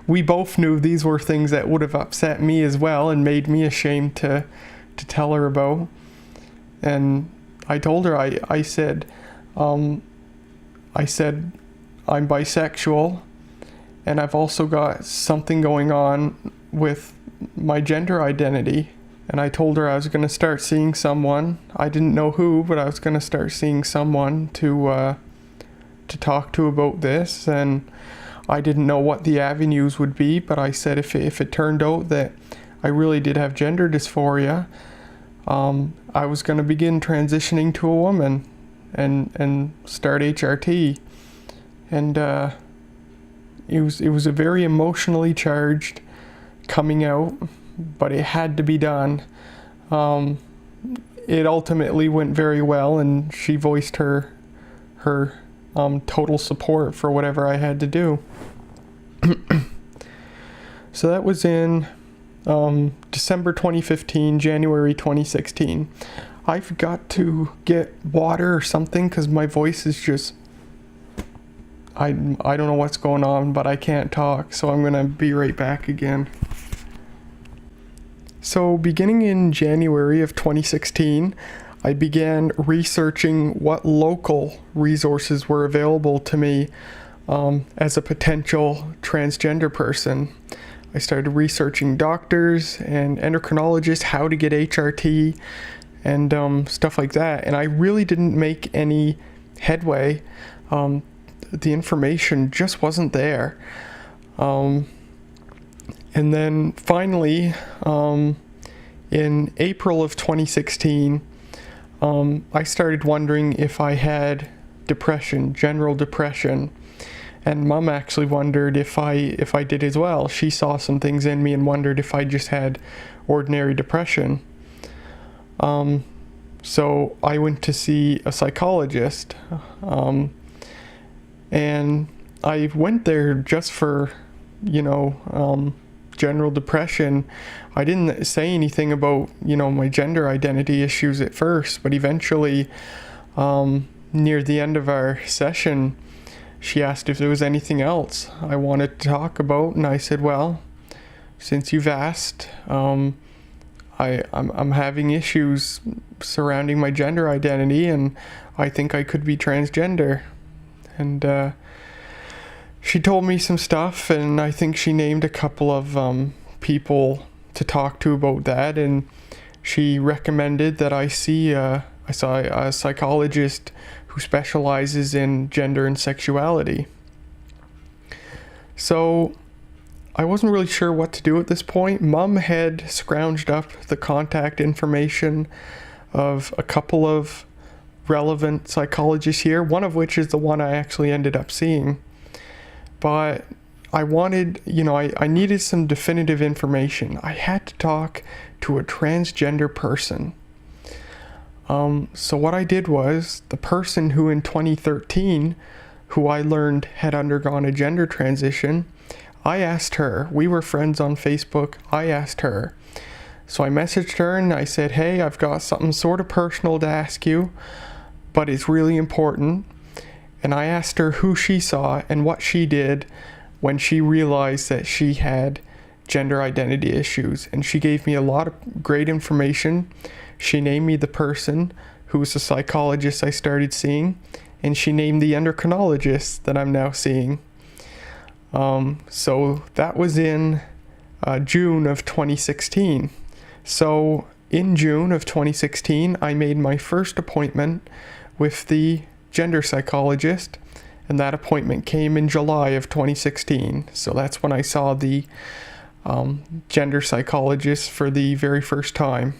we both knew these were things that would have upset me as well and made me ashamed to tell her about. And I told her, I said, I'm bisexual, and I've also got something going on with my gender identity. And I told her I was going to start seeing someone. I didn't know who, but I was going to start seeing someone to talk to about this. And I didn't know what the avenues would be, but I said if it turned out that I really did have gender dysphoria, I was going to begin transitioning to a woman and start HRT. And it was a very emotionally charged coming out, but it had to be done. It ultimately went very well, and she voiced her total support for whatever I had to do. So that was in December 2015, January 2016. I've got to get water or something because my voice is just, I don't know what's going on, but I can't talk, so I'm gonna be right back again. So beginning in January of 2016, I began researching what local resources were available to me as a potential transgender person. I started researching doctors and endocrinologists, how to get HRT, and stuff like that. And I really didn't make any headway. The information just wasn't there. And then finally, in April of 2016, I started wondering if I had depression, general depression. And Mom actually wondered if I did as well. She saw some things in me and wondered if I just had ordinary depression. So I went to see a psychologist, and I went there just for, general depression. I didn't say anything about, my gender identity issues at first, but eventually, near the end of our session, she asked if there was anything else I wanted to talk about, and I said, well, since you've asked, I'm having issues surrounding my gender identity, and I think I could be transgender. And she told me some stuff, and I think she named a couple of people to talk to about that, and she recommended that I saw a psychologist who specializes in gender and sexuality. So I wasn't really sure what to do at this point. Mom had scrounged up the contact information of a couple of relevant psychologists here, one of which is the one I actually ended up seeing. But I wanted, I needed some definitive information. I had to talk to a transgender person. So what I did was, the person who in 2013, who I learned had undergone a gender transition, I asked her. We were friends on Facebook. I asked her. So I messaged her and I said, hey, I've got something sort of personal to ask you, but it's really important. And I asked her who she saw and what she did when she realized that she had gender identity issues. And she gave me a lot of great information. She named me the person who was the psychologist I started seeing, and she named the endocrinologist that I'm now seeing. So that was in June of 2016. So in June of 2016, I made my first appointment with the gender psychologist, and that appointment came in July of 2016. So that's when I saw the gender psychologist for the very first time.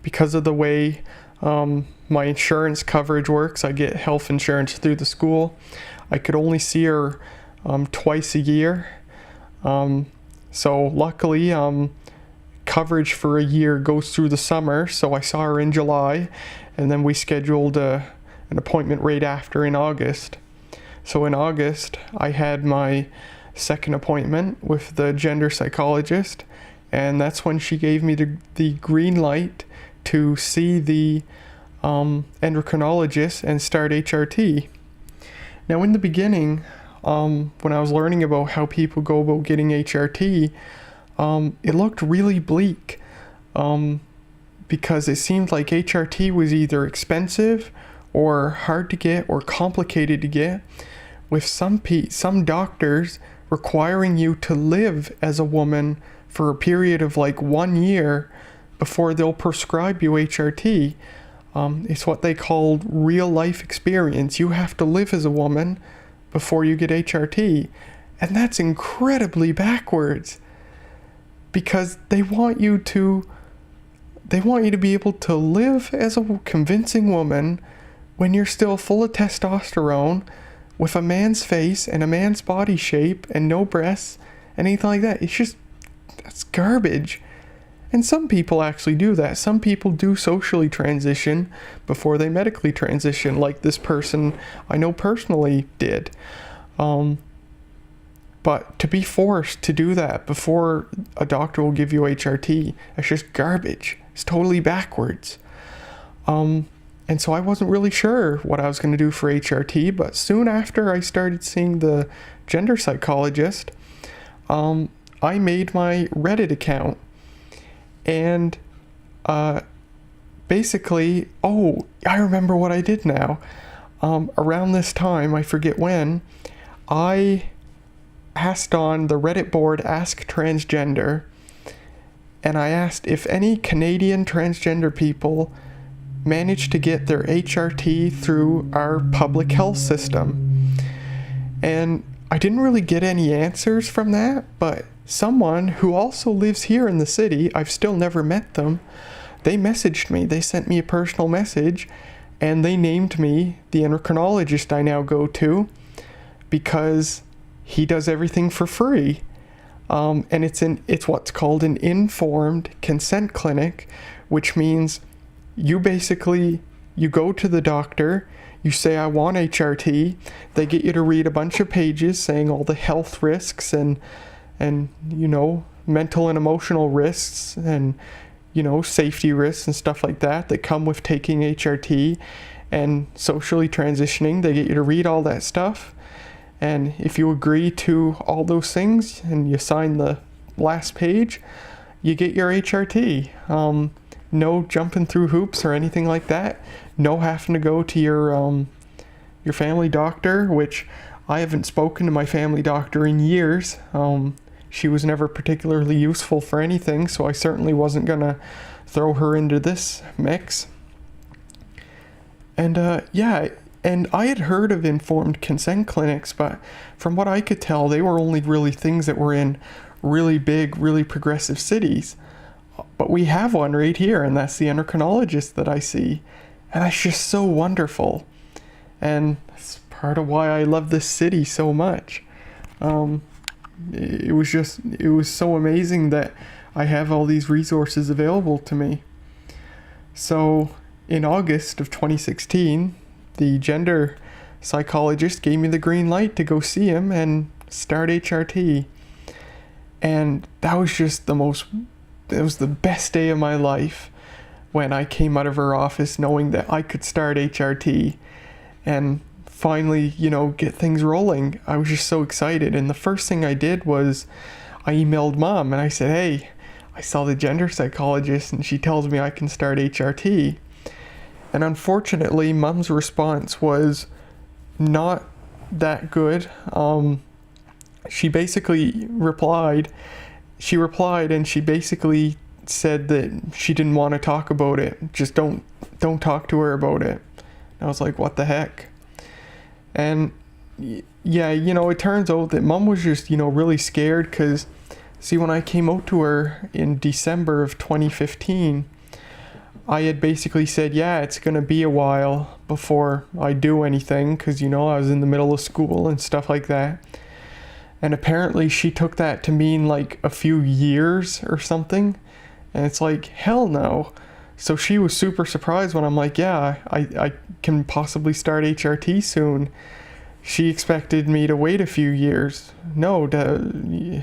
Because of the way my insurance coverage works, I get health insurance through the school. I could only see her twice a year. So luckily, coverage for a year goes through the summer. So I saw her in July, and then we scheduled an appointment right after in August. So in August, I had my second appointment with the gender psychologist, and that's when she gave me the green light to see the endocrinologist and start HRT. Now in the beginning, when I was learning about how people go about getting HRT, it looked really bleak, because it seemed like HRT was either expensive or hard to get or complicated to get, with some doctors requiring you to live as a woman for a period of like 1 year before they'll prescribe you HRT. It's what they call real life experience. You have to live as a woman before you get HRT. And that's incredibly backwards, because they want you to be able to live as a convincing woman when you're still full of testosterone, with a man's face and a man's body shape and no breasts, anything like that. That's garbage. And some people actually do that. Some people do socially transition before they medically transition, like this person I know personally did. But to be forced to do that before a doctor will give you HRT, that's just garbage. It's totally backwards. And so I wasn't really sure what I was going to do for HRT, but soon after I started seeing the gender psychologist, I made my Reddit account. And basically, I remember what I did now. Around this time, I forget when, I asked on the Reddit board Ask Transgender, and I asked if any Canadian transgender people managed to get their HRT through our public health system. And I didn't really get any answers from that, but someone who also lives here in the city, I've still never met them, they messaged me. They sent me a personal message, and they named me the endocrinologist I now go to, because he does everything for free. And it's what's called an informed consent clinic, which means you go to the doctor, you say, I want HRT, they get you to read a bunch of pages saying all the health risks and mental and emotional risks and, safety risks and stuff like that come with taking HRT and socially transitioning. They get you to read all that stuff. And if you agree to all those things and you sign the last page, you get your HRT. No jumping through hoops or anything like that. No having to go to your family doctor, which I haven't spoken to my family doctor in years. She was never particularly useful for anything, so I certainly wasn't gonna throw her into this mix. And and I had heard of informed consent clinics, but from what I could tell, they were only really things that were in really big, really progressive cities. But we have one right here, and that's the endocrinologist that I see. And that's just so wonderful. And that's part of why I love this city so much. It was so amazing that I have all these resources available to me. So in August of 2016, the gender psychologist gave me the green light to go see him and start HRT. And that was just it was the best day of my life when I came out of her office knowing that I could start HRT and finally, get things rolling. I was just so excited. And the first thing I did was I emailed Mom and I said, hey, I saw the gender psychologist and she tells me I can start HRT. And unfortunately, Mom's response was not that good. She basically replied and she basically said that she didn't want to talk about it. Just don't talk to her about it. I was like, what the heck? And yeah, it turns out that Mom was just, really scared because, see, when I came out to her in December of 2015, I had basically said, yeah, it's going to be a while before I do anything because, I was in the middle of school and stuff like that. And apparently she took that to mean like a few years or something. And it's like, hell no. So she was super surprised when I'm like, yeah, I can possibly start HRT soon. She expected me to wait a few years. No,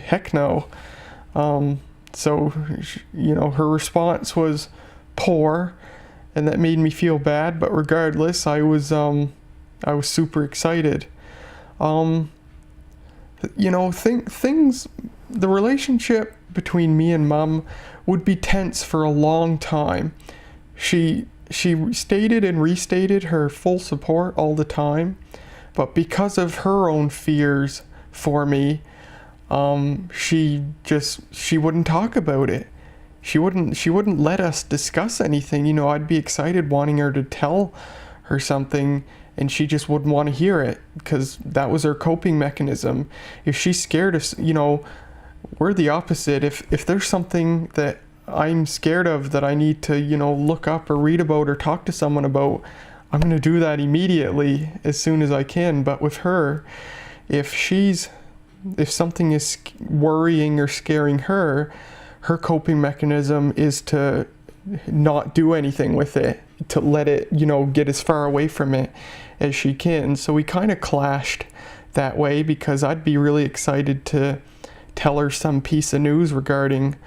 heck no. So, her response was poor, and that made me feel bad. But regardless, I was super excited. The relationship between me and Mom would be tense for a long time. She stated and restated her full support all the time, but because of her own fears for me, she wouldn't talk about it. She wouldn't let us discuss anything. I'd be excited wanting her to tell her something, and she just wouldn't want to hear it because that was her coping mechanism. If she's scared of, we're the opposite. If there's something that I'm scared of that I need to, look up or read about or talk to someone about, I'm going to do that immediately as soon as I can. But with her, if something is worrying or scaring her, her coping mechanism is to not do anything with it, to let it, get as far away from it as she can. So we kind of clashed that way because I'd be really excited to tell her some piece of news regarding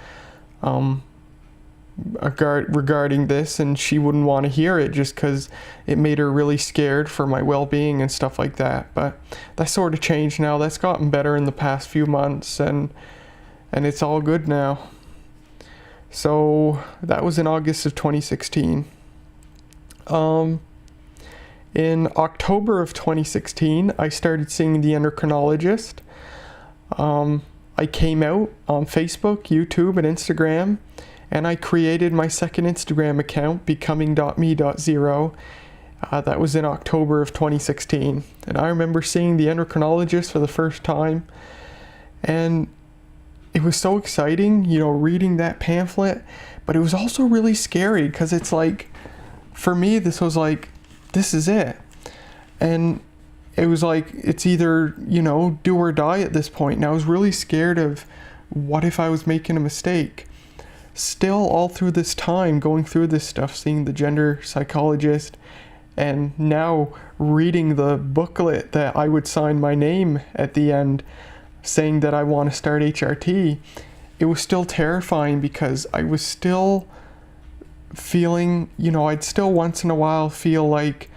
this, and she wouldn't want to hear it just because it made her really scared for my well-being and stuff like that. But that sort of changed now. That's gotten better in the past few months, and it's all good now. So that was in August of 2016. In October of 2016, I started seeing the endocrinologist. I came out on Facebook, YouTube, and Instagram, and I created my second Instagram account, becoming.me.0. That was in October of 2016. And I remember seeing the endocrinologist for the first time, and it was so exciting, reading that pamphlet, but it was also really scary because it's like, for me, this was like, this is it. And it was like, it's either, do or die at this point. And I was really scared of what if I was making a mistake. Still, all through this time, going through this stuff, seeing the gender psychologist, and now reading the booklet that I would sign my name at the end, saying that I want to start HRT, it was still terrifying because I was still feeling, I'd still once in a while feel like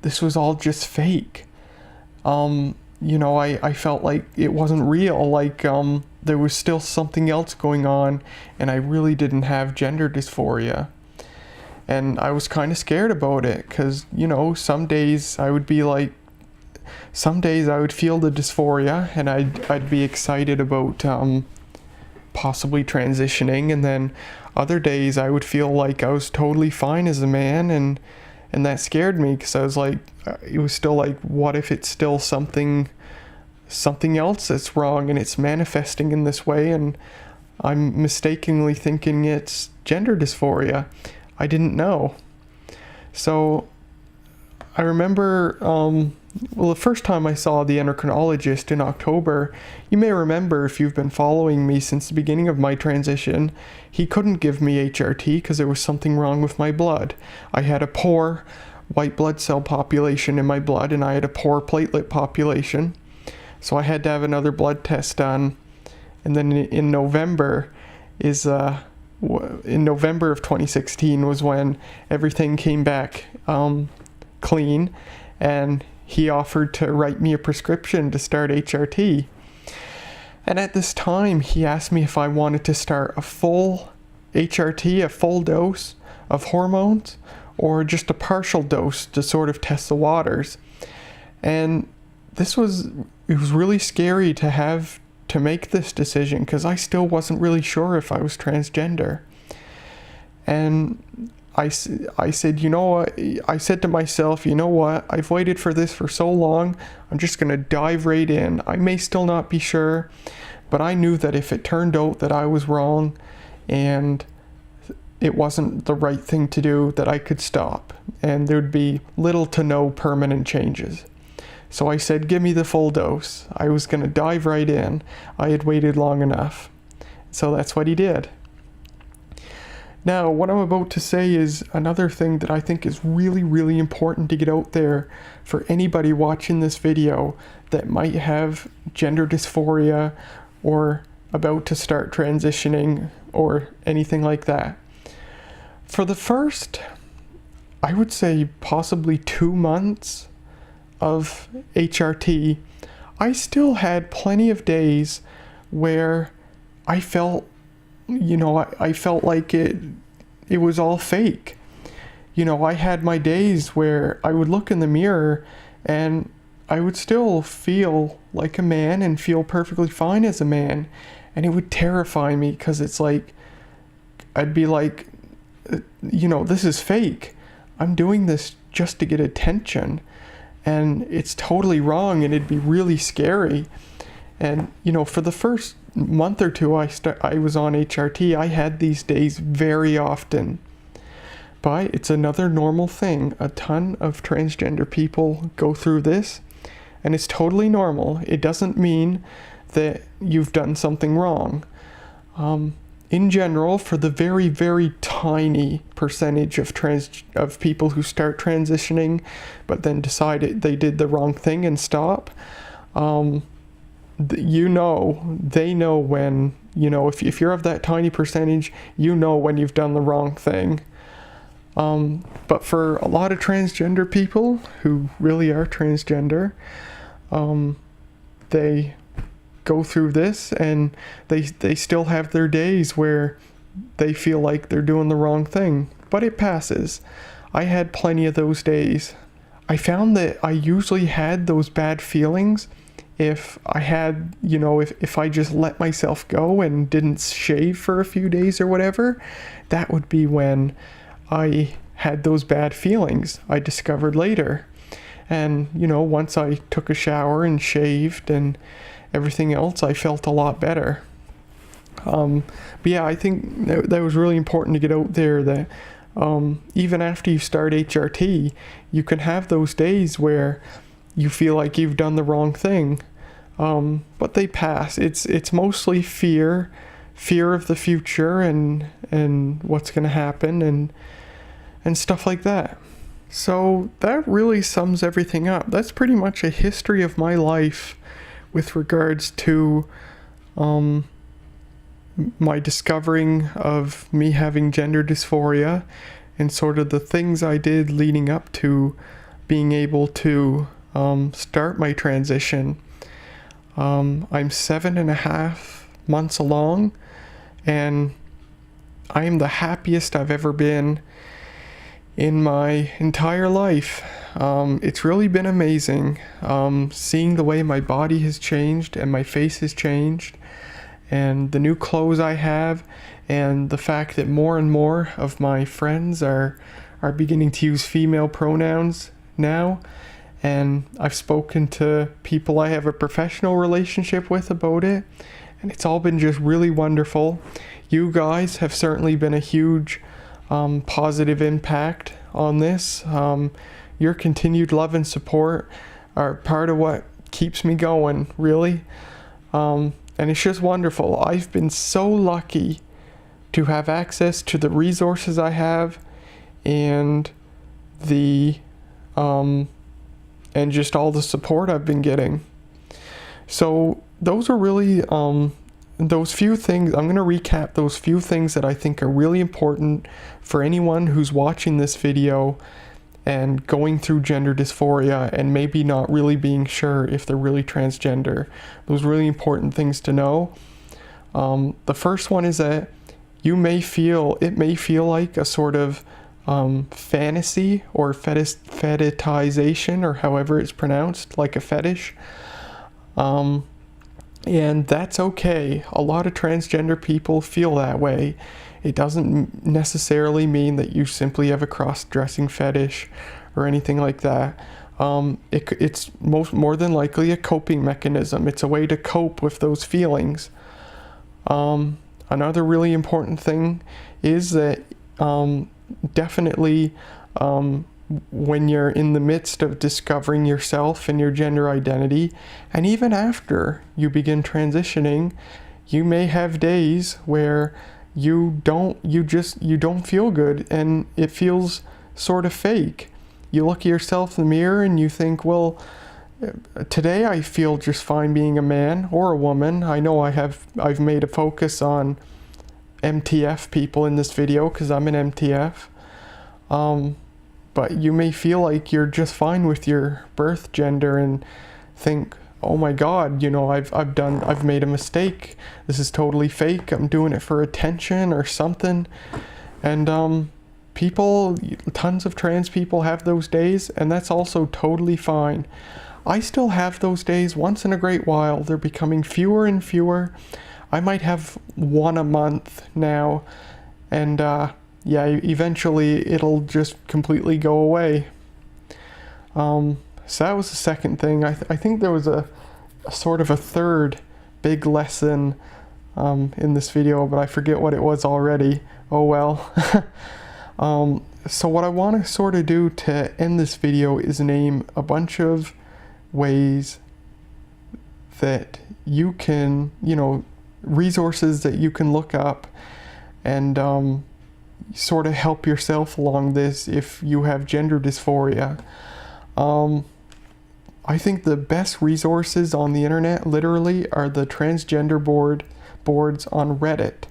this was all just fake. I felt like it wasn't real, like there was still something else going on, and I really didn't have gender dysphoria. And I was kind of scared about it because, some days I would feel the dysphoria, and I'd be excited about possibly transitioning, and then other days I would feel like I was totally fine as a man, and that scared me because I was like, it was still like, what if it's still something else that's wrong and it's manifesting in this way, and I'm mistakenly thinking it's gender dysphoria. I didn't know. So I remember, the first time I saw the endocrinologist in October, you may remember if you've been following me since the beginning of my transition, he couldn't give me HRT because there was something wrong with my blood. I had a poor white blood cell population in my blood, and I had a poor platelet population. So I had to have another blood test done. And then in November of 2016 was when everything came back clean, and he offered to write me a prescription to start HRT. And at this time, he asked me if I wanted to start a full HRT, a full dose of hormones, or just a partial dose to sort of test the waters. And it was really scary to have to make this decision because I still wasn't really sure if I was transgender. And I said, you know what? I said to myself, you know what? I've waited for this for so long. I'm just going to dive right in. I may still not be sure, but I knew that if it turned out that I was wrong and it wasn't the right thing to do, that I could stop and there'd be little to no permanent changes. So I said, give me the full dose. I was going to dive right in. I had waited long enough. So that's what he did. Now, what I'm about to say is another thing that I think is really, really important to get out there for anybody watching this video that might have gender dysphoria or about to start transitioning or anything like that. For the first, I would say possibly 2 months of HRT, I still had plenty of days where I felt I felt like it was all fake. I had my days where I would look in the mirror and I would still feel like a man and feel perfectly fine as a man. And it would terrify me because it's like, I'd be like, this is fake. I'm doing this just to get attention. And it's totally wrong, and it'd be really scary. And, for the first month or two I was on HRT, I had these days very often. But it's another normal thing. A ton of transgender people go through this, and it's totally normal. It doesn't mean that you've done something wrong. In general, for the very, very tiny percentage of people who start transitioning but then decide they did the wrong thing and stop, they know when, if you're of that tiny percentage, when you've done the wrong thing. But for a lot of transgender people who really are transgender, they go through this and they still have their days where they feel like they're doing the wrong thing, but it passes. I had plenty of those days. I found that I usually had those bad feelings if I had, if I just let myself go and didn't shave for a few days or whatever. That would be when I had those bad feelings, I discovered later. And, once I took a shower and shaved and everything else, I felt a lot better. But yeah, I think that was really important to get out there that even after you start HRT, you can have those days where you feel like you've done the wrong thing. But they pass. It's mostly fear of the future and what's going to happen and stuff like that. So that really sums everything up. That's pretty much a history of my life with regards to my discovering of me having gender dysphoria and sort of the things I did leading up to being able to start my transition. I'm 7.5 months along, and I am the happiest I've ever been in my entire life. It's really been amazing, seeing the way my body has changed and my face has changed, and the new clothes I have, and the fact that more and more of my friends are beginning to use female pronouns now. And I've spoken to people I have a professional relationship with about it, and it's all been just really wonderful. You guys have certainly been a huge positive impact on this. Your continued love and support are part of what keeps me going, really. And it's just wonderful. I've been so lucky to have access to the resources I have, and and just all the support I've been getting. So those are really those few things. I'm going to recap those few things that I think are really important for anyone who's watching this video and going through gender dysphoria and maybe not really being sure if they're really transgender. Those really important things to know. The first one is that it may feel like a sort of fantasy or fetishization, or however it's pronounced, like a fetish. And that's okay. A lot of transgender people feel that way. It doesn't necessarily mean that you simply have a cross-dressing fetish or anything like that. It's more than likely a coping mechanism. It's a way to cope with those feelings. Another really important thing is that definitely when you're in the midst of discovering yourself and your gender identity, and even after you begin transitioning, you may have days where you don't feel good, and it feels sort of fake. You look at yourself in the mirror and you think, well, today I feel just fine being a man or a woman. I know I've made a focus on MTF people in this video because I'm an MTF. But you may feel like you're just fine with your birth gender and think, oh my God, I've made a mistake. This is totally fake. I'm doing it for attention or something. And tons of trans people have those days, and that's also totally fine. I still have those days once in a great while. They're becoming fewer and fewer. I might have one a month now, and eventually it'll just completely go away. So that was the second thing. I think there was a sort of a third big lesson in this video, but I forget what it was already. Oh well. So what I want to sort of do to end this video is name a bunch of ways that you can, resources that you can look up and sort of help yourself along this if you have gender dysphoria. I think the best resources on the internet literally are the transgender boards on Reddit.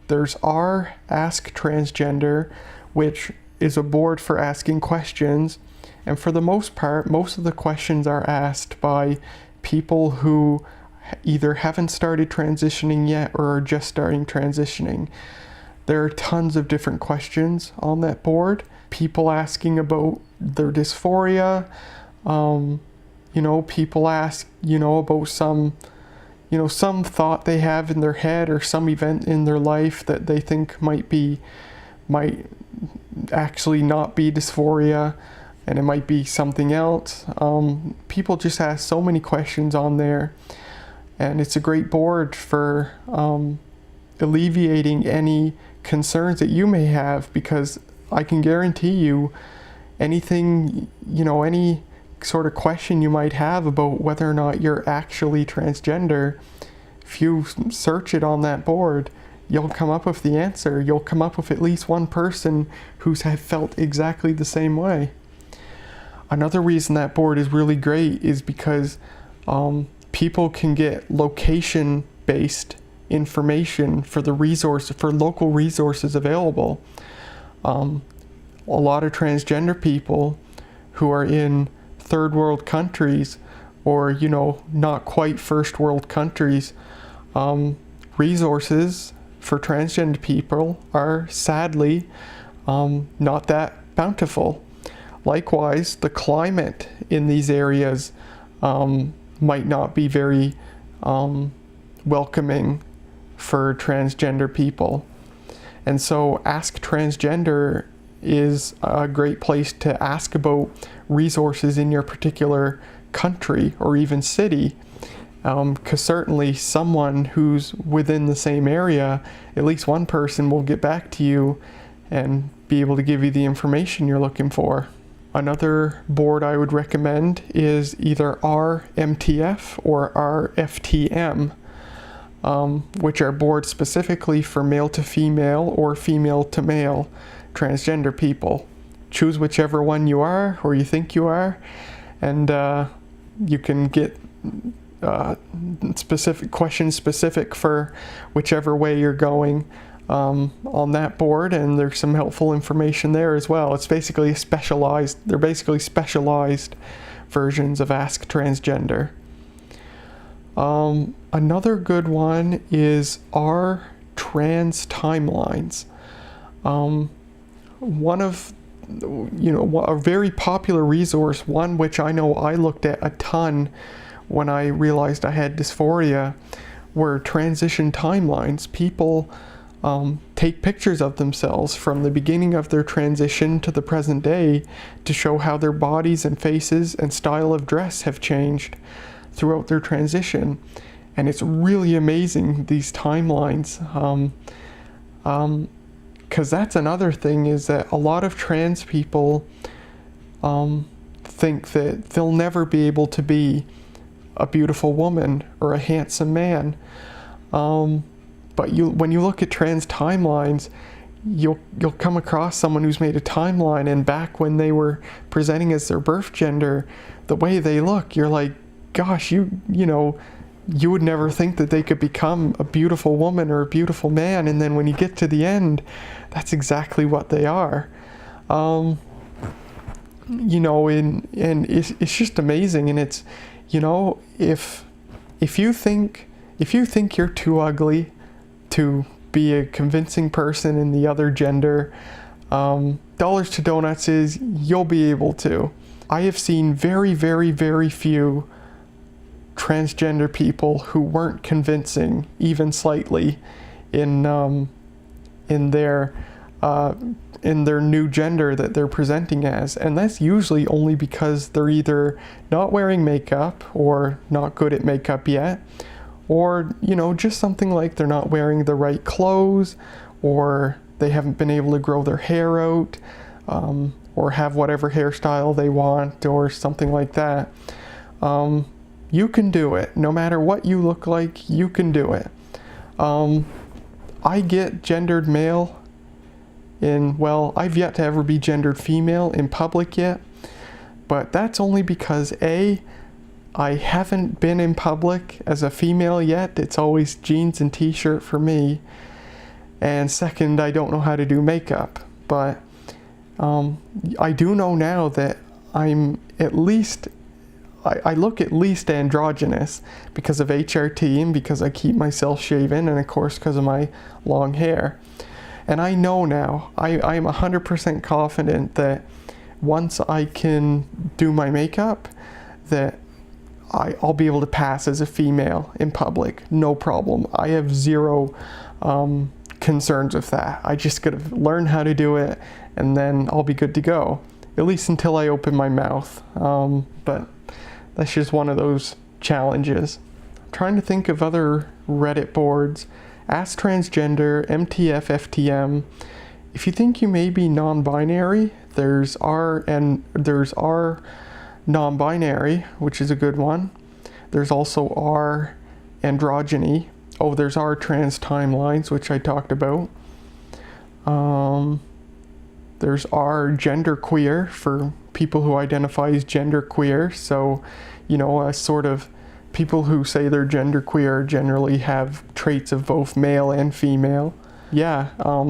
There's Ask Transgender, which is a board for asking questions, and for the most part, most of the questions are asked by people who either haven't started transitioning yet or are just starting transitioning. There are tons of different questions on that board. People asking about their dysphoria. People ask, about some thought they have in their head or some event in their life that they think might actually not be dysphoria, and it might be something else. People just ask so many questions on there, and it's a great board for alleviating any concerns that you may have, because I can guarantee you anything, any sort of question you might have about whether or not you're actually transgender, if you search it on that board, you'll come up with the answer. You'll come up with at least one person who's felt exactly the same way. Another reason that board is really great is because people can get location-based information for local resources available. A lot of transgender people who are in third world countries or, not quite first world countries, Resources for transgender people are sadly not that bountiful. Likewise, the climate in these areas might not be very welcoming for transgender people. And so Ask Transgender is a great place to ask about resources in your particular country or even city. Because certainly someone who's within the same area, at least one person will get back to you and be able to give you the information you're looking for. Another board I would recommend is either RMTF or RFTM, which are boards specifically for male to female or female to male transgender people. Choose whichever one you are or you think you are, and you can get specific questions specific for whichever way you're going on that board, and there's some helpful information there as well. It's basically they're basically specialized versions of Ask Transgender. Another good one is our Trans Timelines. One of, a very popular resource, one which I know I looked at a ton when I realized I had dysphoria, were transition timelines. People take pictures of themselves from the beginning of their transition to the present day to show how their bodies and faces and style of dress have changed throughout their transition. And it's really amazing, these timelines. Because that's another thing, is that a lot of trans people think that they'll never be able to be a beautiful woman or a handsome man. But when you look at trans timelines, you'll come across someone who's made a timeline, and back when they were presenting as their birth gender, the way they look, you're like, gosh, you would never think that they could become a beautiful woman or a beautiful man, and then when you get to the end, that's exactly what they are. And it's just amazing. And it's, if you think you're too ugly to be a convincing person in the other gender, Dollars to Donuts is you'll be able to. I have seen very, very, very few transgender people who weren't convincing even slightly in their new gender that they're presenting as. And that's usually only because they're either not wearing makeup or not good at makeup yet, or just something like they're not wearing the right clothes, or they haven't been able to grow their hair out, or have whatever hairstyle they want, or something like that. You can do it. No matter what you look like, you can do it. I get gendered male I've yet to ever be gendered female in public yet, but that's only because I haven't been in public as a female yet. It's always jeans and t-shirt for me. And second, I don't know how to do makeup, but I do know now that I'm at least, I look at least androgynous because of HRT and because I keep myself shaven, and of course because of my long hair. And I know now, I'm 100% confident that once I can do my makeup, that I'll be able to pass as a female in public, no problem. I have zero concerns with that. I just gotta learn how to do it, and then I'll be good to go, at least until I open my mouth. But that's just one of those challenges. I'm trying to think of other Reddit boards. Ask Transgender, MTF, FTM. If you think you may be non-binary, there's R non-binary, which is a good one. There's also R androgyny. Oh, there's R trans timelines, which I talked about. There's R genderqueer for people who identify as genderqueer. So, a sort of people who say they're genderqueer generally have traits of both male and female. Yeah,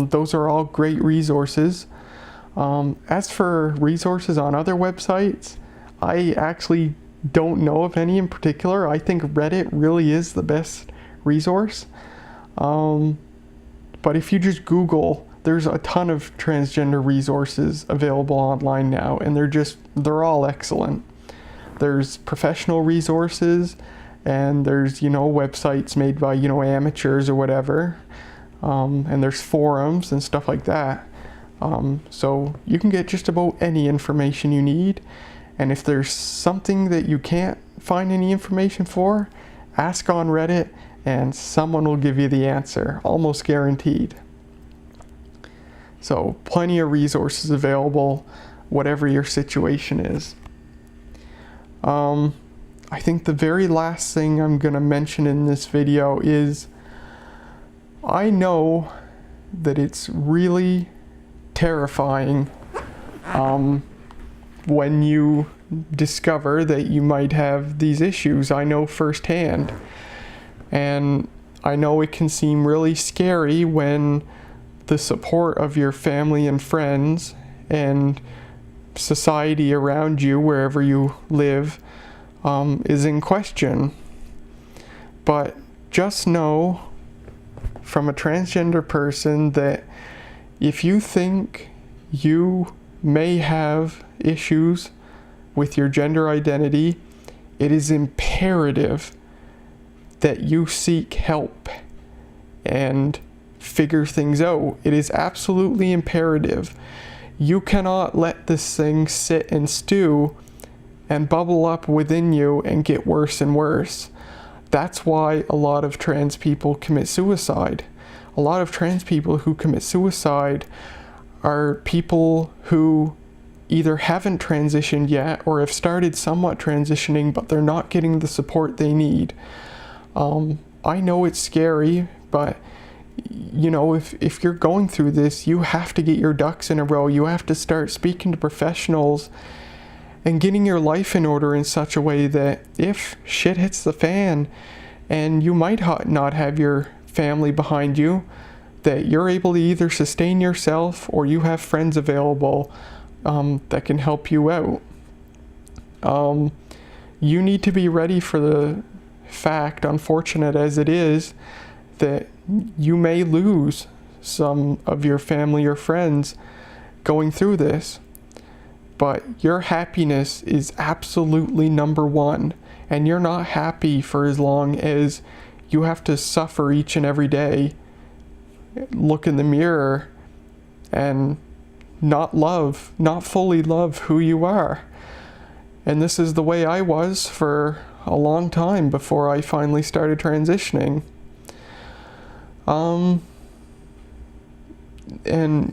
those are all great resources. As for resources on other websites, I actually don't know of any in particular. I think Reddit really is the best resource. But if you just Google, there's a ton of transgender resources available online now, and they're all excellent. There's professional resources, and there's, websites made by, amateurs or whatever. And there's forums and stuff like that. So you can get just about any information you need. And if there's something that you can't find any information for, ask on Reddit and someone will give you the answer, almost guaranteed. So plenty of resources available, whatever your situation is. I think the very last thing I'm going to mention in this video is I know that it's really terrifying when you discover that you might have these issues. I know firsthand. And I know it can seem really scary when the support of your family and friends and society around you, wherever you live, is in question. But just know from a transgender person that if you think you may have issues with your gender identity, it is imperative that you seek help and figure things out. It is absolutely imperative. You cannot let this thing sit and stew and bubble up within you and get worse and worse. That's why a lot of trans people commit suicide. A lot of trans people who commit suicide are people who either haven't transitioned yet or have started somewhat transitioning, but they're not getting the support they need. I know it's scary, but if you're going through this, you have to get your ducks in a row. You have to start speaking to professionals and getting your life in order in such a way that if shit hits the fan and you might not have your family behind you, that you're able to either sustain yourself or you have friends available that can help you out. You need to be ready for the fact, unfortunate as it is, that you may lose some of your family or friends going through this. But your happiness is absolutely number one, and you're not happy for as long as you have to suffer each and every day, look in the mirror and not fully love who you are. And this is the way I was for a long time before I finally started transitioning. And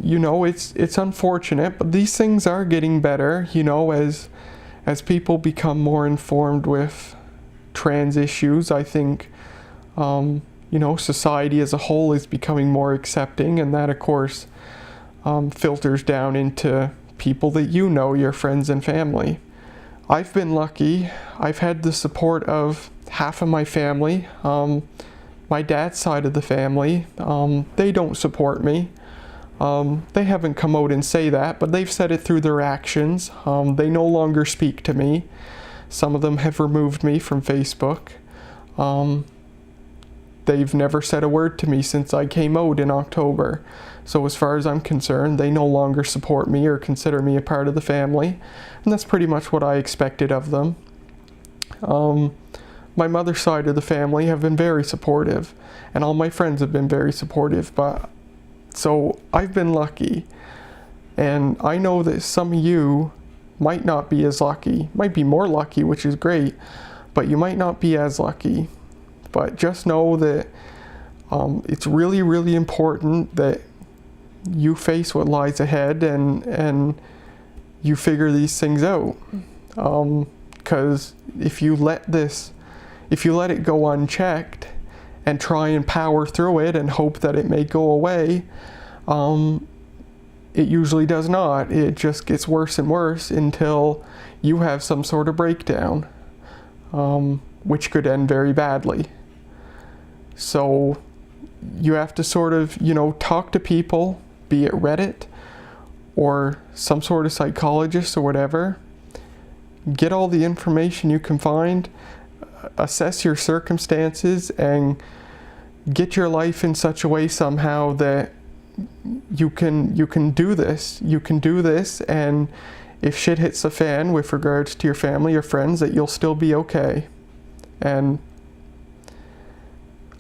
it's unfortunate, but these things are getting better, as people become more informed with trans issues. I think society as a whole is becoming more accepting, and that of course filters down into people that your friends and family. I've been lucky. I've had the support of half of my family. My dad's side of the family, they don't support me. They haven't come out and say that, but they've said it through their actions. They no longer speak to me. Some of them have removed me from Facebook. They've never said a word to me since I came out in October. So as far as I'm concerned, they no longer support me or consider me a part of the family. And that's pretty much what I expected of them. My mother's side of the family have been very supportive, and all my friends have been very supportive, so I've been lucky. And I know that some of you might not be as lucky, might be more lucky, which is great, but you might not be as lucky. But just know that it's really, really important that you face what lies ahead and you figure these things out. Because if you let it go unchecked and try and power through it and hope that it may go away, it usually does not. It just gets worse and worse until you have some sort of breakdown, which could end very badly. So you have to sort of, talk to people, be it Reddit or some sort of psychologist or whatever. Get all the information you can find, assess your circumstances, and get your life in such a way somehow that you can do this. You can do this, and if shit hits the fan with regards to your family or friends, that you'll still be okay. And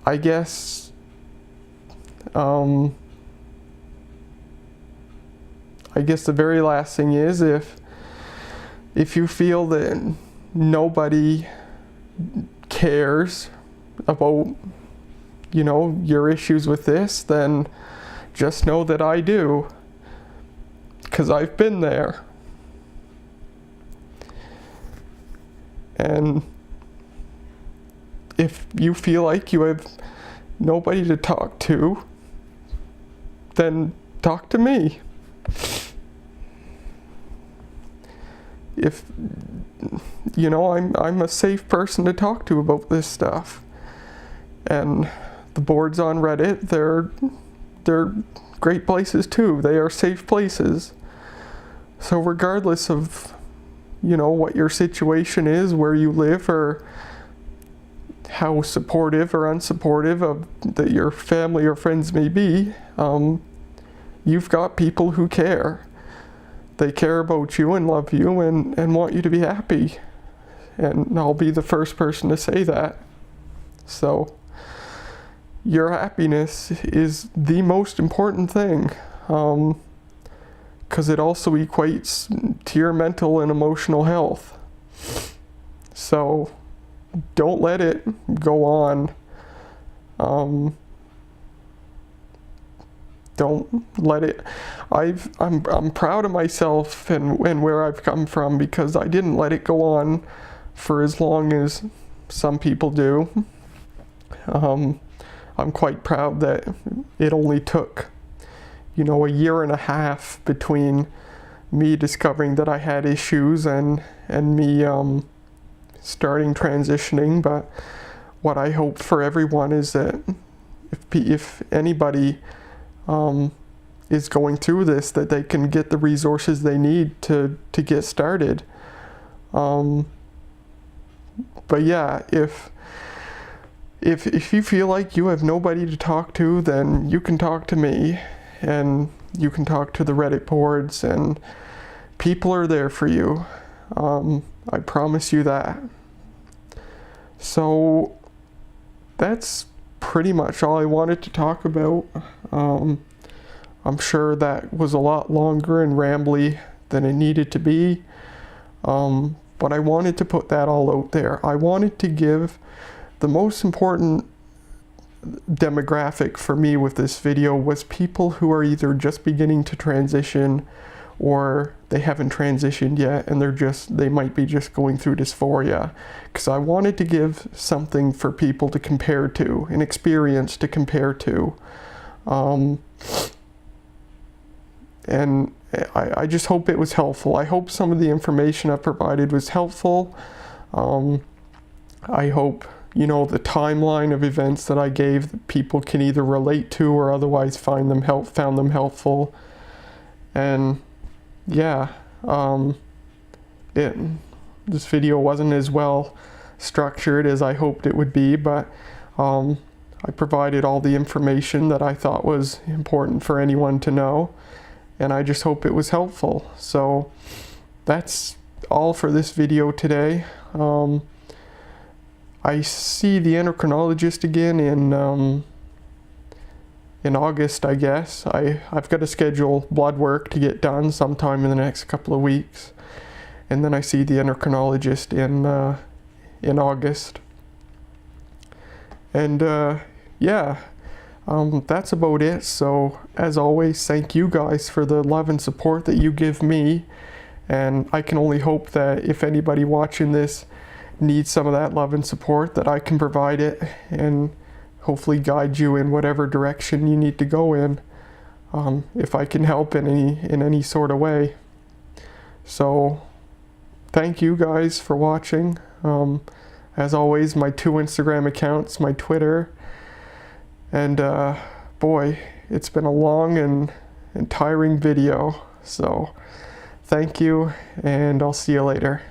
I guess the very last thing is, if you feel that nobody cares about, you know, your issues with this, then just know that I do, because I've been there. And if you feel like you have nobody to talk to, then talk to me. If, you know, I'm a safe person to talk to about this stuff. And the boards on Reddit, they're great places too. They are safe places. So regardless of, you know, what your situation is, where you live, or how supportive or unsupportive of that your family or friends may be, you've got people who care. They care about you and love you and want you to be happy. And I'll be the first person to say that. So your happiness is the most important thing, because it also equates to your mental and emotional health. So don't let it go on. Don't let it. I'm proud of myself and where I've come from, because I didn't let it go on for as long as some people do. I'm quite proud that it only took, you know, a year and a half between me discovering that I had issues and me starting transitioning. But what I hope for everyone is that if anybody is going through this, that they can get the resources they need to get started. But yeah, if you feel like you have nobody to talk to, then you can talk to me, and you can talk to the Reddit boards, and people are there for you. I promise you that. So that's pretty much all I wanted to talk about. I'm sure that was a lot longer and rambly than it needed to be, but I wanted to put that all out there. I wanted to give the most important demographic for me with this video was people who are either just beginning to transition, or they haven't transitioned yet and they might be just going through dysphoria, because I wanted to give something for people to compare to, an experience to compare to. And I just hope it was helpful. I hope some of the information I provided was helpful. I hope, you know, the timeline of events that I gave, that people can either relate to or otherwise found them helpful. And yeah, this video wasn't as well structured as I hoped it would be, but I provided all the information that I thought was important for anyone to know, and I just hope it was helpful. So that's all for this video today. I see the endocrinologist again in August, I guess. I've got to schedule blood work to get done sometime in the next couple of weeks, and then I see the endocrinologist in August. And yeah, that's about it. So as always, thank you guys for the love and support that you give me, and I can only hope that if anybody watching this needs some of that love and support, that I can provide it and hopefully guide you in whatever direction you need to go in, if I can help in any sort of way. So thank you guys for watching. As always, my 2 Instagram accounts, my Twitter, and boy, it's been a long and tiring video. So thank you, and I'll see you later.